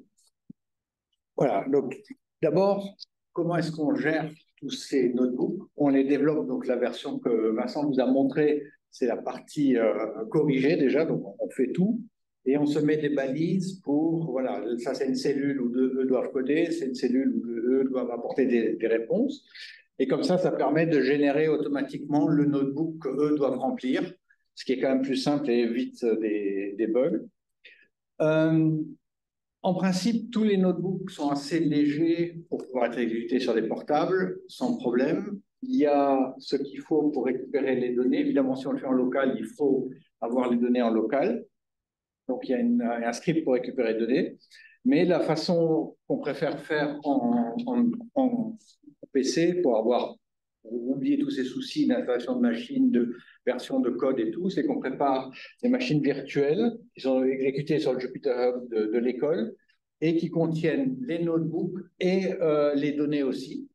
voilà. Donc, d'abord, comment est-ce qu'on gère tous ces notebooks? On les développe. Donc, la version que Vincent nous a montrée, c'est la partie corrigée déjà. Donc, on fait tout. Et on se met des balises pour, voilà, ça c'est une cellule où eux doivent coder, c'est une cellule où eux doivent apporter des réponses. Et comme ça permet de générer automatiquement le notebook qu'eux doivent remplir, ce qui est quand même plus simple et évite des bugs. En principe, tous les notebooks sont assez légers pour pouvoir être exécutés sur des portables sans problème. Il y a ce qu'il faut pour récupérer les données. Évidemment, si on le fait en local, il faut avoir les données en local. Donc, il y a un script pour récupérer les données. Mais la façon qu'on préfère faire en PC pour oublier tous ces soucis d'installation de machines, de version de code et tout, c'est qu'on prépare des machines virtuelles qui sont exécutées sur le Jupyter Hub de l'école et qui contiennent les notebooks et les données aussi.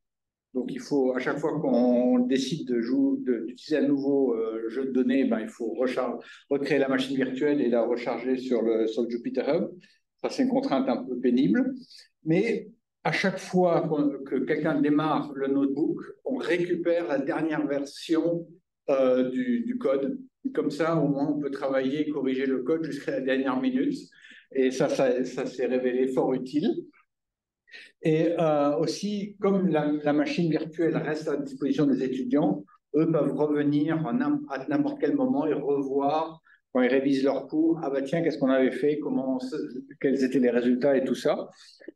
Donc, il faut, à chaque fois qu'on décide d'utiliser un nouveau jeu de données, ben, il faut recréer la machine virtuelle et la recharger sur le Jupyter Hub. Ça, c'est une contrainte un peu pénible. Mais à chaque fois que quelqu'un démarre le notebook, on récupère la dernière version du code. Et comme ça, au moins, on peut travailler, corriger le code jusqu'à la dernière minute. Et ça s'est révélé fort utile. Et aussi, comme la machine virtuelle reste à la disposition des étudiants, eux peuvent revenir à n'importe quel moment et revoir, quand ils révisent leur cours, ah bah tiens, qu'est-ce qu'on avait fait, quels étaient les résultats et tout ça.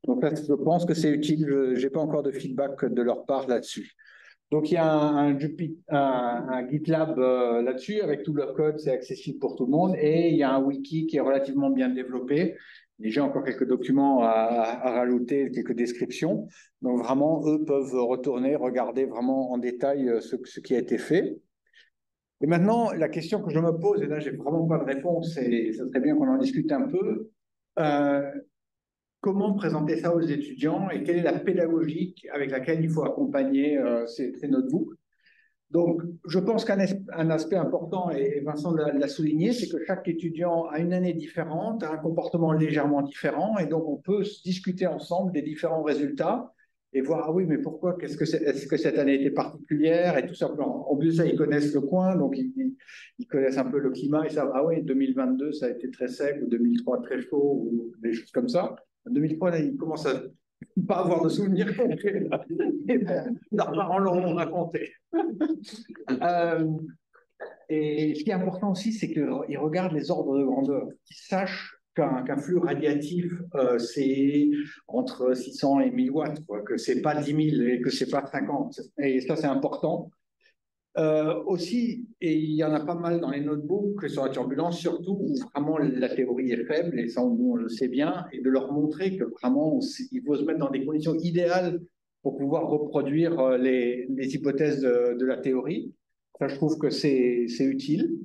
Donc là, je pense que c'est utile, je n'ai pas encore de feedback de leur part là-dessus. Donc il y a un GitLab là-dessus, avec tout leur code, c'est accessible pour tout le monde, et il y a un wiki qui est relativement bien développé. J'ai encore quelques documents à rajouter, quelques descriptions. Donc vraiment, eux peuvent retourner, regarder vraiment en détail ce qui a été fait. Et maintenant, la question que je me pose, et là, j'ai vraiment pas de réponse, et ça serait bien qu'on en discute un peu. Comment présenter ça aux étudiants et quelle est la pédagogie avec laquelle il faut accompagner ces notebooks? Donc, je pense qu'un aspect important, et Vincent l'a souligné, c'est que chaque étudiant a une année différente, a un comportement légèrement différent, et donc on peut discuter ensemble des différents résultats et voir, ah oui, mais pourquoi, est-ce que cette année était particulière, et tout ça. En plus, ça, ils connaissent le coin, donc ils connaissent un peu le climat, et savent, ah oui, 2022, ça a été très sec, ou 2003, très chaud, ou des choses comme ça. En 2003, là, ils commencent à pas avoir de souvenirs concrets. Leurs parents l'auront raconté. Et ce qui est important aussi, c'est qu'ils regardent les ordres de grandeur, qu'ils sachent qu'un flux radiatif, c'est entre 600 et 1000 watts, quoi, que c'est pas 10 000 et que c'est pas 50. Et ça, c'est important. Aussi, et il y en a pas mal dans les notebooks sur la turbulence, surtout où vraiment la théorie est faible, et ça on le sait bien, et de leur montrer que vraiment il faut se mettre dans des conditions idéales pour pouvoir reproduire les hypothèses de la théorie. Ça, je trouve que c'est utile.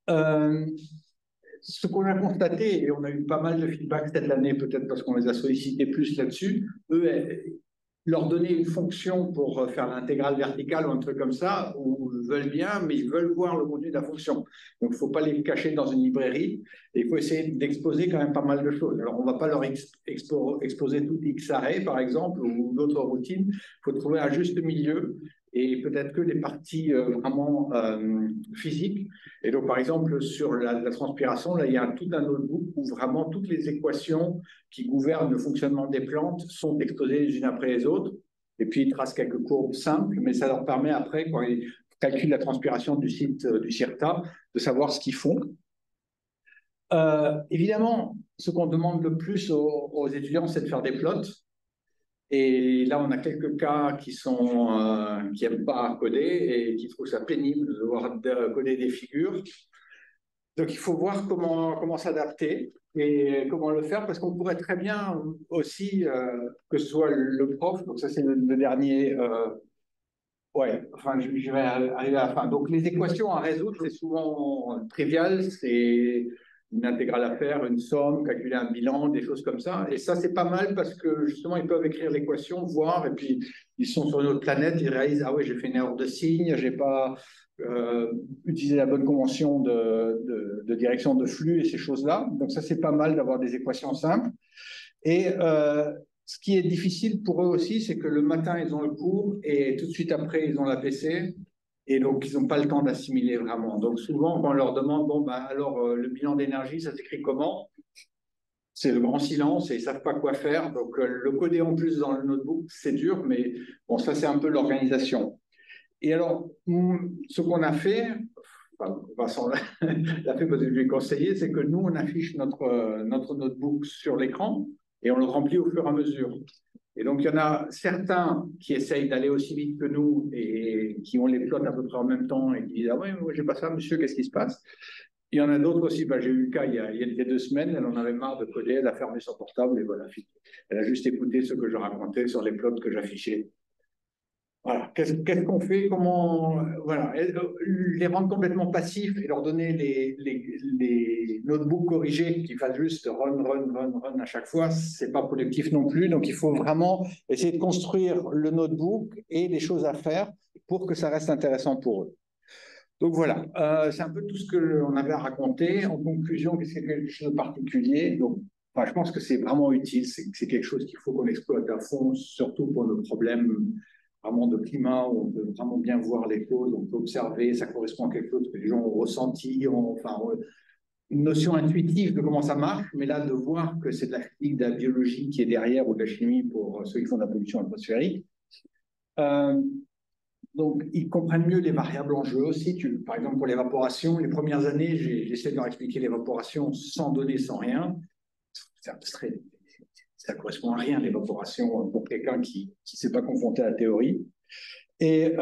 Ce qu'on a constaté, et on a eu pas mal de feedback cette année, peut-être parce qu'on les a sollicités plus là-dessus, eux, leur donner une fonction pour faire l'intégrale verticale ou un truc comme ça, ou ils veulent bien, mais ils veulent voir le contenu de la fonction. Donc, il ne faut pas les cacher dans une librairie, et il faut essayer d'exposer quand même pas mal de choses. Alors, on ne va pas leur exposer tout Xarray, par exemple, ou d'autres routines. Il faut trouver un juste milieu, et peut-être que les parties vraiment physiques. Et donc, par exemple, sur la transpiration, là, il y a tout un notebook où vraiment toutes les équations qui gouvernent le fonctionnement des plantes sont exposées les unes après les autres. Et puis, ils tracent quelques courbes simples, mais ça leur permet après, quand ils calculent la transpiration du site du CIRTA, de savoir ce qu'ils font. Évidemment, ce qu'on demande le plus aux étudiants, c'est de faire des plots. Et là, on a quelques cas qui n'aiment pas coder et qui trouvent ça pénible de devoir coder des figures. Donc, il faut voir comment s'adapter et comment le faire, parce qu'on pourrait très bien aussi, que ce soit le prof, donc ça c'est le dernier, ouais, enfin je vais arriver à la fin. Donc, les équations à résoudre, c'est souvent trivial, c'est une intégrale à faire, une somme, calculer un bilan, des choses comme ça. Et ça, c'est pas mal parce que justement, ils peuvent écrire l'équation, voir, et puis ils sont sur une autre planète, ils réalisent, ah oui, j'ai fait une erreur de signe, j'ai pas utiliser la bonne convention de direction de flux et ces choses-là. Donc ça, c'est pas mal d'avoir des équations simples. Et ce qui est difficile pour eux aussi, c'est que le matin, ils ont le cours et tout de suite après, ils ont la PC. Et donc, ils n'ont pas le temps d'assimiler vraiment. Donc, souvent, quand on leur demande, bon, ben, alors, le bilan d'énergie, ça s'écrit comment? C'est le grand silence et ils ne savent pas quoi faire. Donc, le coder en plus dans le notebook, c'est dur, mais bon, ça, c'est un peu l'organisation. Et alors, ce qu'on a fait, enfin, Vincent l'a fait parce que je lui ai conseillé, c'est que nous, on affiche notre notebook sur l'écran et on le remplit au fur et à mesure. Et donc, il y en a certains qui essayent d'aller aussi vite que nous et qui ont les plots à peu près en même temps et qui disent, ah oui, moi, j'ai pas ça, monsieur, qu'est-ce qui se passe? Il y en a d'autres aussi, bah, j'ai eu le cas il y a 2 semaines, elle en avait marre de coder, elle a fermé son portable et voilà, elle a juste écouté ce que je racontais sur les plots que j'affichais. Voilà. Qu'est-ce qu'on fait? Comment voilà, les rendre complètement passifs et leur donner les notebooks corrigés qui fassent juste run à chaque fois, c'est pas productif non plus. Donc il faut vraiment essayer de construire le notebook et les choses à faire pour que ça reste intéressant pour eux. Donc voilà, c'est un peu tout ce que l'on avait à raconter. En conclusion, qu'est-ce que quelque chose de particulier? Donc, enfin, je pense que c'est vraiment utile. C'est quelque chose qu'il faut qu'on exploite à fond, surtout pour nos problèmes vraiment de climat, où on peut vraiment bien voir les causes, on peut observer, ça correspond à quelque chose que les gens ont ressenti, enfin, une notion intuitive de comment ça marche, mais là, de voir que c'est de la physique, de la biologie qui est derrière, ou de la chimie pour ceux qui font de la pollution atmosphérique. Euh, donc, ils comprennent mieux les variables en jeu aussi. Par exemple, pour l'évaporation, les premières années, j'essaie de leur expliquer l'évaporation sans données, sans rien. C'est abstrait. Ça ne correspond à rien, l'évaporation, pour quelqu'un qui ne s'est pas confronté à la théorie. Et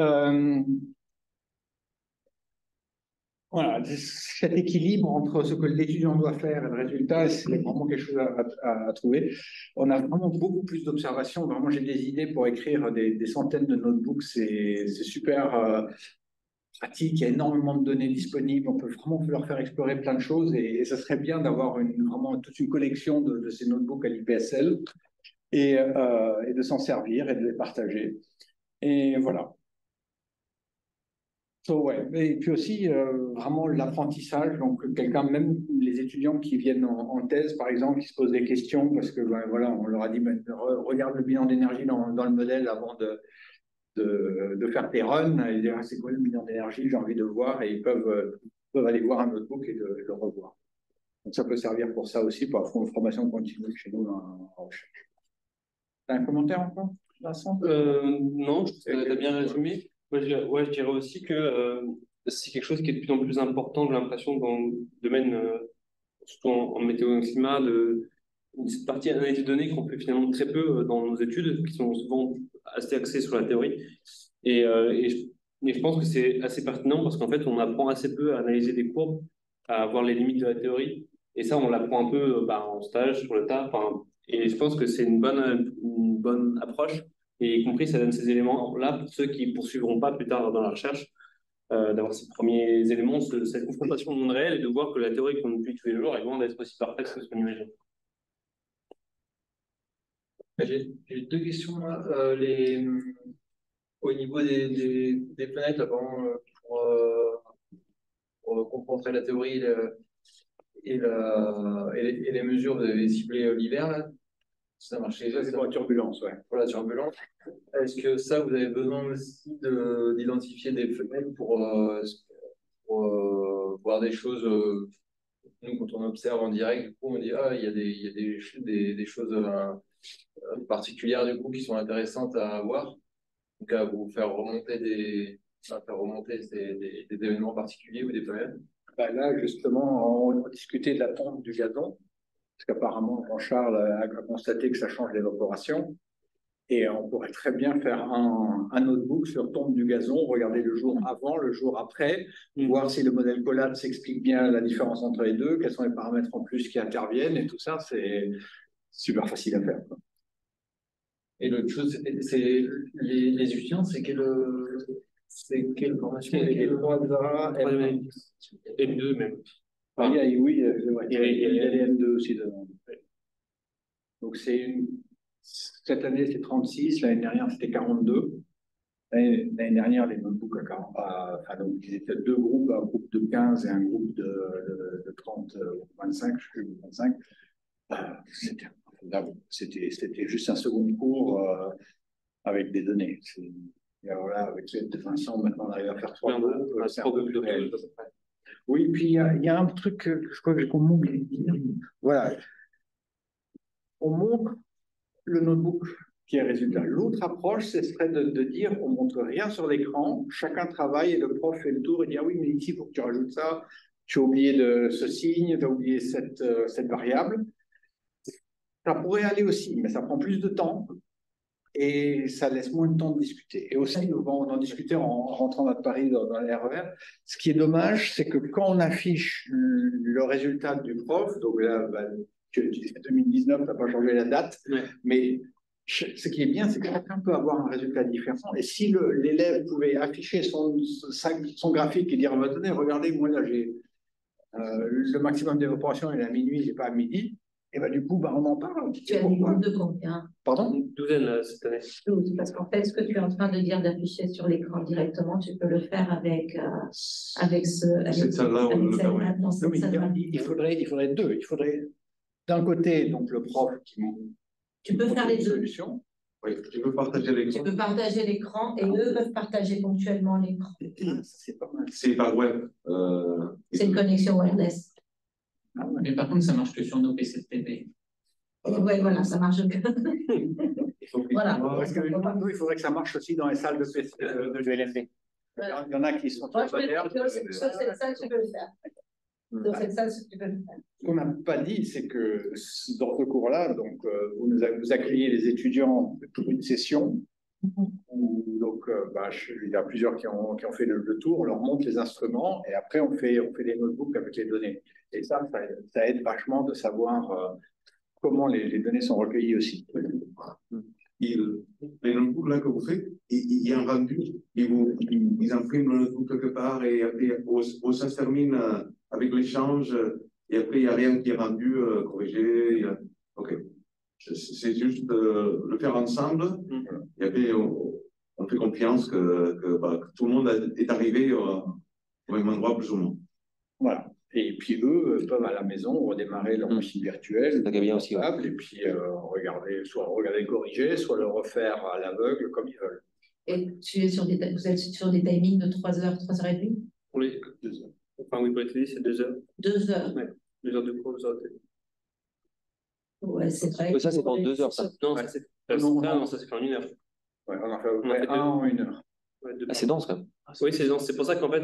voilà, cet équilibre entre ce que l'étudiant doit faire et le résultat, c'est vraiment quelque chose à trouver. On a vraiment beaucoup plus d'observations. Vraiment, j'ai des idées pour écrire des centaines de notebooks. C'est super pratique. Il y a énormément de données disponibles. On peut vraiment leur faire explorer plein de choses. Et ça serait bien d'avoir vraiment toute une collection de ces notebooks à l'IPSL et de s'en servir et de les partager. Et voilà. Ouais. Et puis aussi, vraiment l'apprentissage. Donc, quelqu'un, même les étudiants qui viennent en thèse, par exemple, qui se posent des questions parce que, ben, voilà, on leur a dit, ben, regarde le bilan d'énergie dans le modèle avant de faire tes runs et dire, ah, c'est quoi le bilan d'énergie, j'ai envie de le voir, et ils peuvent aller voir un notebook et le revoir. Donc, ça peut servir pour ça aussi, pour la formation continue chez nous en recherche. Tu as un commentaire encore, Vincent? Non, je trouve que tu as bien résumé. Je dirais aussi que c'est quelque chose qui est de plus en plus important, j'ai l'impression, dans le domaine, surtout en météo et climat, cette partie analyse de données qu'on fait finalement très peu dans nos études, qui sont souvent assez axées sur la théorie. Mais je pense que c'est assez pertinent parce qu'en fait, on apprend assez peu à analyser des courbes, à voir les limites de la théorie. Et ça, on l'apprend un peu en stage, sur le tas. Et je pense que c'est une bonne approche. Et y compris, ça donne ces éléments-là pour ceux qui ne poursuivront pas plus tard dans la recherche, d'avoir ces premiers éléments, cette confrontation au monde réel et de voir que la théorie qu'on utilise tous les jours est loin d'être aussi parfaite que ce qu'on imagine. J'ai 2 questions là. Au niveau des planètes, là, pour confronter la théorie et les mesures, vous avez ciblé l'hiver, là. Ça marchait. Ça, c'est pour la turbulence, ouais. Pour la turbulence. Est-ce que ça, vous avez besoin aussi d'identifier des fenêtres pour voir des choses nous, quand on observe en direct, du coup, on dit, ah, il y a des choses particulières, du coup, qui sont intéressantes à voir. Donc, à vous faire remonter des événements particuliers ou des périodes. Ben là, justement, on discutait de la tonte du gazon, parce qu'apparemment, Jean-Charles a constaté que ça change l'évaporation. Et on pourrait très bien faire un notebook sur tombe du gazon, regarder le jour avant, le jour après, voir si le modèle Collat s'explique bien la différence entre les deux, quels sont les paramètres en plus qui interviennent, et tout ça, c'est super facile à faire. Et l'autre chose, c'est les étudiants, c'est quelle formation? Les 3A, M2 même. oui, il y a les M2 aussi dedans. Donc cette année, c'est 36, l'année dernière, c'était 42. L'année dernière, les notebooks donc ils étaient deux groupes, un groupe de 15 et un groupe de 30, 25, je sais plus, 25. C'était formidable. C'était juste un second cours avec des données. Et alors là, avec l'aide de Vincent, maintenant on arrive à faire trois groupes. C'est un peu plus réel. Oui, puis il y a un truc que je crois qu'on m'oublie de dire. Voilà. On montre le notebook qui est le résultat. L'autre approche, ce serait de dire on ne montre rien sur l'écran, chacun travaille et le prof fait le tour et dit ah oui, mais ici, il faut que tu rajoutes ça, tu as oublié ce signe, tu as oublié cette variable. Ça pourrait aller aussi, mais ça prend plus de temps et ça laisse moins de temps de discuter. Et aussi, on en discuter en rentrant à Paris dans les RER. Ce qui est dommage, c'est que quand on affiche le résultat du prof, donc là, tu dis 2019, tu n'as pas changé la date, mais ce qui est bien, c'est que chacun peut avoir un résultat différent. Et si l'élève pouvait afficher son graphique et dire, tenez, regardez, moi là, j'ai le maximum d'évaporation, il est à minuit, il n'est pas à midi, et ben, du coup, on en parle. Tu as des groupes de combien? Pardon? Une douzaine cette année. 12, parce qu'en fait, ce que tu es en train de dire d'afficher sur l'écran directement, tu peux le faire avec cette salle-là, on le permet. Il faudrait deux. Il faudrait d'un côté, donc le prof qui tu peux faire les deux solutions. Oui, tu peux partager l'écran. Tu peux partager l'écran et eux peuvent partager ponctuellement l'écran. C'est pas mal. C'est par web. C'est une connexion wireless. Mais par contre, ça marche que sur nos PC de TV. Oui, voilà, ça marche que. Voilà. Parce que nous, il faudrait que ça marche aussi dans les salles de PC, de LMD. Il y en a qui sont Moi, sur cette salle, tu peux le faire. Sur cette salle, tu peux le faire. Ce qu'on n'a pas dit, c'est que dans ce cours-là, donc, vous accueillez les étudiants pour une session. Donc, il y a plusieurs qui ont fait le tour, on leur montre les instruments et après on fait des notebooks avec les données. Et ça aide vachement de savoir comment les données sont recueillies aussi. Les notebooks là que vous faites, il y a un rendu, ils impriment le notebook quelque part et après ça se termine avec l'échange et après il n'y a rien qui est rendu, corrigé. Ok. C'est juste le faire ensemble et après on fait confiance que tout le monde est arrivé au même endroit plus ou moins. Voilà. Et puis eux peuvent à la maison redémarrer leur machine virtuelle, bien aussi, et puis soit regarder corriger, soit le refaire à l'aveugle comme ils veulent. Et vous êtes sur des timings de 3 heures, 3h30? Pour les 2 heures. Enfin, oui, pour les télé, c'est 2 heures. 2 heures. Ouais. 2 heures de cours, 2 heures de télé. Ouais, c'est vrai. Mais ça, c'est pendant 2 heures, ça. Non, ça, c'est fait en 1 heure. Ouais, on en fait un en 1 heure. Ouais, c'est dense, quand même. Oui, c'est dense. C'est pour ça qu'en fait,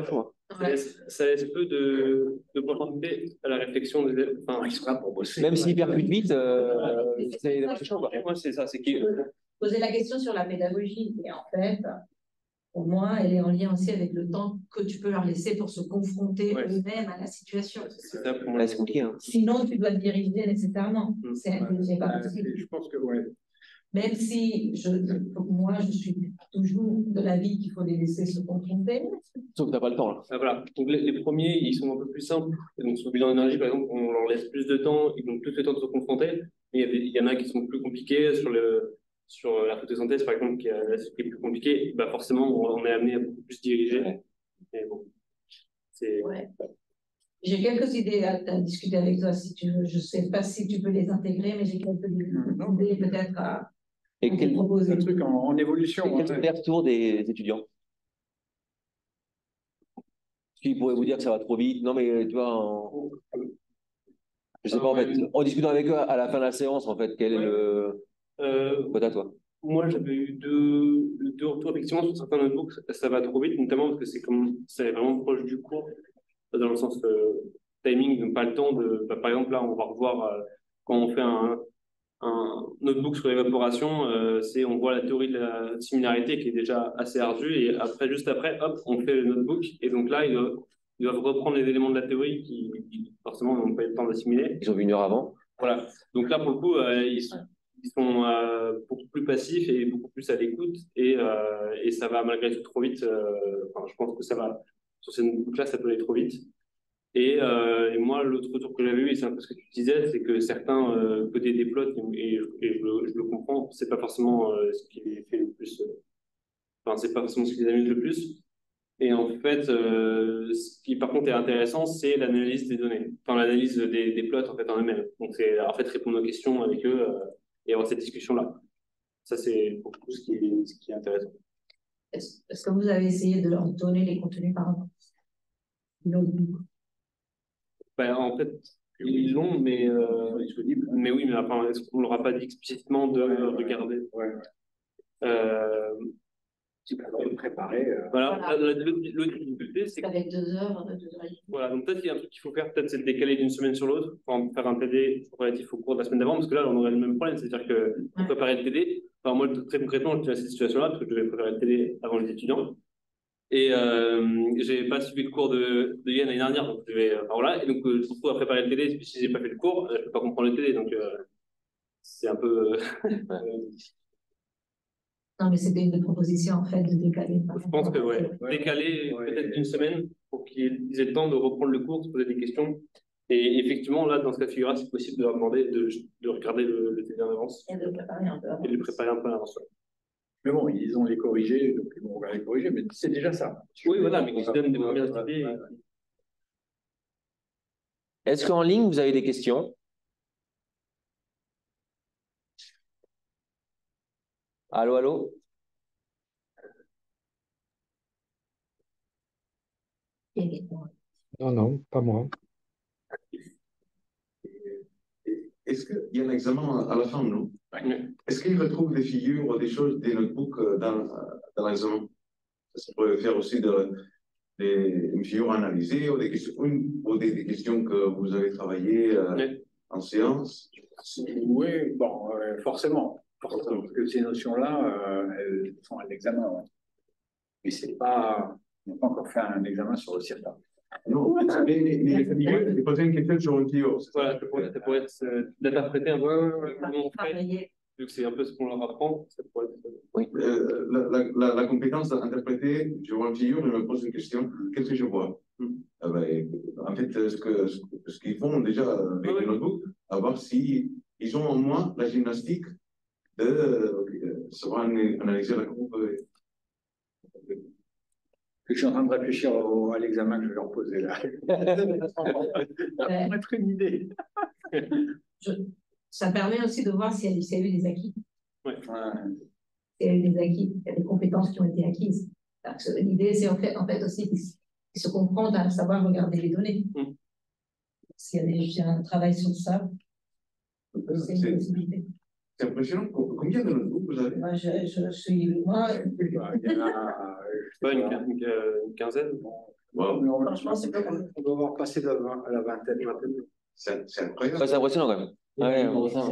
ça laisse peu de opportunités à la réflexion des élèves. Enfin, Ils sont là pour bosser. Même s'ils percutent vite, c'est chaud. moi, c'est ça. C'est Poser la question sur la pédagogie. Et en fait, pour moi, elle est en lien aussi avec le temps que tu peux leur laisser pour se confronter eux-mêmes à la situation. C'est ça pour moi. Là, c'est compliqué. Sinon, tu dois te diriger nécessairement. C'est pas possible. Je pense que, ouais. Même si moi, je suis toujours de l'avis qu'il faut les laisser se confronter. Sauf que tu n'as pas le temps, là. Voilà. Donc, les premiers, ils sont un peu plus simples. Et donc, sur le bilan d'énergie, par exemple, on leur laisse plus de temps, ils ont plus le temps de se confronter. Mais il y en a qui sont plus compliqués. Sur la photosynthèse, par exemple, qui est plus compliqué, forcément, on est amené à beaucoup plus diriger. Mais bon, c'est... Ouais. J'ai quelques idées à discuter avec toi, si tu veux. Je ne sais pas si tu peux les intégrer, mais j'ai quelques idées peut-être à te proposer. Un truc en évolution. Quels sont les retours des étudiants? Ils pourraient vous dire que ça va trop vite. Non, mais tu vois, je sais pas, en fait, en discutant avec eux à la fin de la séance, en fait, quel est le... Quoi t'as, toi? Moi, j'avais eu deux retours, effectivement, sur certains notebooks, ça va trop vite, notamment parce que c'est vraiment proche du cours, dans le sens timing, donc pas le temps de... par exemple, là, on va revoir quand on fait un notebook sur l'évaporation, on voit la théorie de la similarité qui est déjà assez ardue, et après, juste après, hop, on fait le notebook, et donc là, ils doivent reprendre les éléments de la théorie qui forcément n'ont pas eu le temps d'assimiler. Ils ont vu 1 heure avant. Voilà. Donc là, pour le coup, ils sont beaucoup plus passifs et beaucoup plus à l'écoute, et ça va malgré tout trop vite. Enfin, je pense que ça va, sur ces notebooks-là, ça peut aller trop vite. Et moi, l'autre retour que j'avais eu, et c'est un peu ce que tu disais, c'est que certains codaient des plots, et je le comprends, c'est pas forcément ce qui les fait le plus. Enfin, c'est pas forcément ce qui les amuse le plus. Et en fait, ce qui par contre est intéressant, c'est l'analyse des données, enfin l'analyse des plots en fait en eux-mêmes. Donc c'est en fait répondre aux questions avec eux et avoir cette discussion-là. Ça c'est beaucoup ce qui est intéressant. Est-ce que vous avez essayé de leur donner les contenus par avance? Ben, en fait, ils l'ont, mais oui, mais enfin, est-ce qu'on leur a pas dit explicitement de regarder? Tu peux préparer. Voilà, l'autre difficulté, c'est avec 2 heures, 2 heures et demie. voilà, donc peut-être qu'il y a un truc qu'il faut faire, peut-être c'est de décaler d'une semaine sur l'autre, enfin, faire un TD relatif au cours de la semaine d'avant, parce que là, on aurait le même problème, c'est-à-dire que pour préparer le TD, enfin, moi, très concrètement, je suis dans cette situation-là, parce que je devais préparer le TD avant les étudiants, et j'ai pas suivi le cours de Yann l'année dernière, donc je devais, enfin, voilà, et donc je me retrouve à préparer le TD, et puis si j'ai pas fait le cours, je peux pas comprendre le TD, donc c'est un peu... Non, mais c'était une proposition, en fait, de décaler. Je pense que, ouais, décaler peut-être d'une semaine pour qu'ils aient le temps de reprendre le cours, de se poser des questions. Et effectivement, là, dans ce cas de figure, c'est possible de leur demander de regarder le TD en avance. Et de le préparer un peu avant. Et de le préparer un peu à l'avance. Mais bon, ils ont les corrigés, donc ils vont les corriger, mais c'est déjà ça. Oui, voilà, mais ils donnent des premières idées. Est-ce qu'en ligne, vous avez des questions? Allô, allô? Non, pas moi. Est-ce qu'il y a un examen à la fin, non? Est-ce qu'ils retrouvent des figures ou des choses, des notebooks dans l'examen? Ça pourrait faire aussi des figures analysées ou des questions, des questions que vous avez travaillées en séance? Oui, bon, forcément. Parce que ces notions-là, elles sont à l'examen. Ouais. Mais c'est pas. On n'a pas encore fait un examen sur le CIRTA. Non, mais j'ai posé une question sur un tuyau. Voilà, ça pourrait être d'interpréter un peu Travailler. vu que c'est un peu ce qu'on leur apprend, ça pourrait être... Oui. La compétence d'interpréter, je vois un figure, je me pose une question, qu'est-ce que je vois? En fait, ce qu'ils font déjà avec le notebook, à voir si ils ont en moins la gymnastique de savoir analyser la courbe. Je suis en train de réfléchir à l'examen que je vais leur poser là. Ça va être une idée. Ça permet aussi de voir s'il y a eu des acquis. Ouais. S'il y a eu des acquis, il y a des compétences qui ont été acquises. L'idée, c'est en fait aussi qu'ils se confrontent à savoir regarder les données. S'il y a un travail sur ça, c'est une possibilité. C'est impressionnant. Combien de notebooks vous avez? Moi, je suis... Moi, Il y en a une quinzaine. Wow. franchement, c'est pas mal. On doit avoir passé à la vingtaine. C'est incroyable. Ouais, c'est impressionnant quand même. Ouais,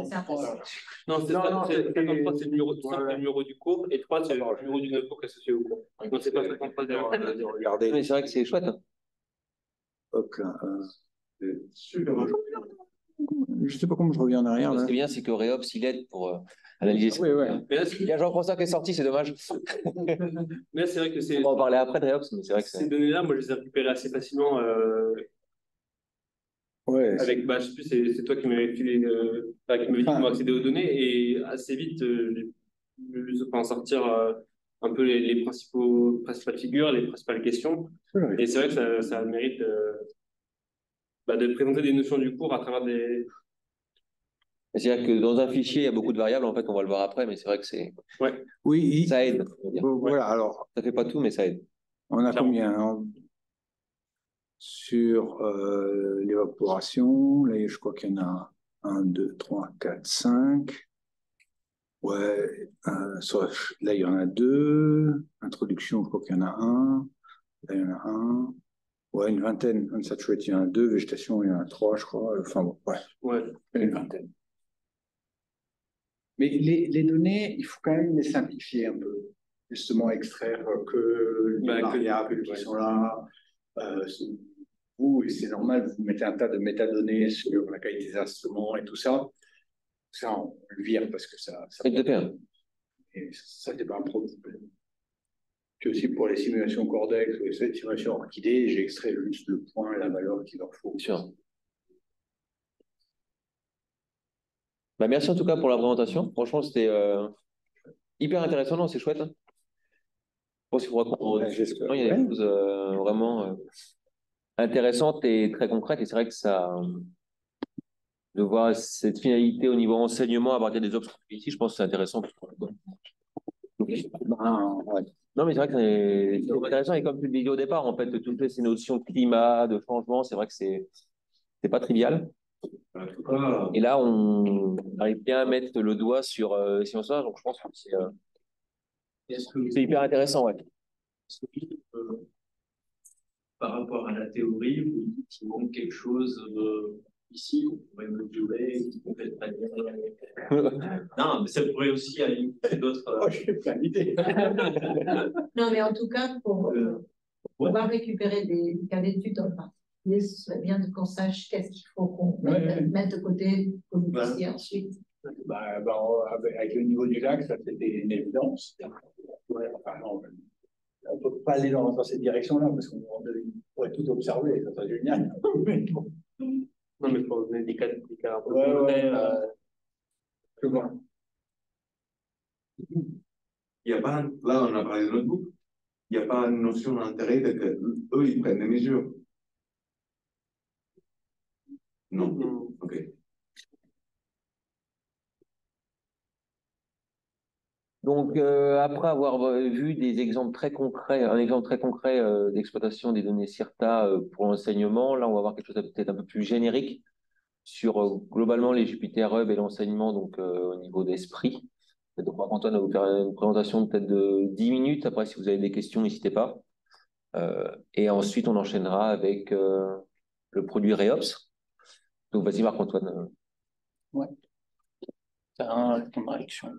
C'est impressionnant. Non, c'est le numéro du cours, et 3, c'est le numéro du notebook associé au cours. Donc, c'est pas 53 derrière. Regardez. mais c'est vrai que c'est chouette. Super. Je sais pas comment je reviens en arrière. Ce Là. qui est bien, c'est que Reops, il aide pour analyser ça. Oui, oui. Il y a Jean-François qui est sorti, c'est dommage. Mais c'est vrai que c'est... On va en parler après de Reops, mais c'est vrai que Ces c'est... données-là, moi, je les ai récupérées assez facilement. Ouais, Avec, je sais plus, c'est toi qui m'avais filé, qui m'avais dit comment accéder aux données, et assez vite, j'ai pu sortir un peu les principales figures, les principales questions. Et c'est vrai que ça mérite de présenter des notions du cours à travers des... C'est-à-dire que dans un fichier, il y a beaucoup de variables, en fait, on va le voir après, mais c'est vrai que c'est... Ouais. Oui, ça aide. On va dire. Voilà, alors. Ça fait pas tout, mais ça aide. On a combien sur l'évaporation? Là, je crois qu'il y en a 1, 2, 3, 4, 5. Ouais, là, il y en a 2. Introduction, je crois qu'il y en a 1. Là, il y en a 1. Ouais, une vingtaine. Unsaturate, il y en a 2. Végétation, il y en a 3, je crois. Enfin, bon, ouais. Une vingtaine. Mais les données, il faut quand même les simplifier un peu. Justement, extraire que les variables qui sont là. Vous, et c'est normal, vous mettez un tas de métadonnées sur la qualité des instruments et tout ça. Ça, on le vire parce que ça et ça c'est pas un problème. Puis aussi pour les simulations Cordex ou les simulations Orchidée, j'ai extrait juste le point, la valeur qu'il leur faut. Sûr. Bah, merci en tout cas pour la présentation. Franchement, c'était hyper intéressant. Non, c'est chouette. Hein. Je pense qu'il faudra qu'on il y a des choses vraiment intéressantes et très concrètes. Et c'est vrai que ça, de voir cette finalité au niveau enseignement à partir des obstacles ici, je pense que c'est intéressant. Non, mais c'est vrai que c'est intéressant. Et comme tu le disais au départ, en fait, de toutes ces notions de climat, de changement, c'est vrai que c'est pas trivial. Et là, on arrive bien à mettre le doigt sur ça. Donc, je pense que c'est hyper intéressant, ouais. Par rapport à la théorie, vous dites qu'il manque quelque chose ici qu'on pourrait mesurer, qu'on fait très bien. Non, mais ça pourrait aussi aller d'autres. Oh, j'ai plein d'idées. Non, mais en tout cas, pour pouvoir récupérer des cas d'études en particulier, ce serait bien qu'on sache qu'est-ce qu'il faut qu'on mette de côté pour nous puissiez ensuite. Avec le niveau du lac, ça c'était une évidence. Enfin, non, on ne peut pas aller dans cette direction-là parce qu'on pourrait tout observer, ça serait génial. Non, mais il faut donner des cas un peu concrets. Je vois. Il n'y a pas, là on a parlé de notebook, il n'y a pas une notion d'intérêt qu'eux ils prennent des mesures. Non. Ok. Donc, après avoir vu des exemples très concrets, un exemple très concret d'exploitation des données CIRTA pour l'enseignement, là, on va voir quelque chose de peut-être un peu plus générique sur globalement les Jupyter Hub et l'enseignement donc au niveau d'esprit. Donc, Antoine va vous faire une présentation peut-être de 10 minutes. Après, si vous avez des questions, n'hésitez pas. Et ensuite, on enchaînera avec le produit Reops. Donc, vas-y, Marc-Antoine. Ouais. C'est un direction.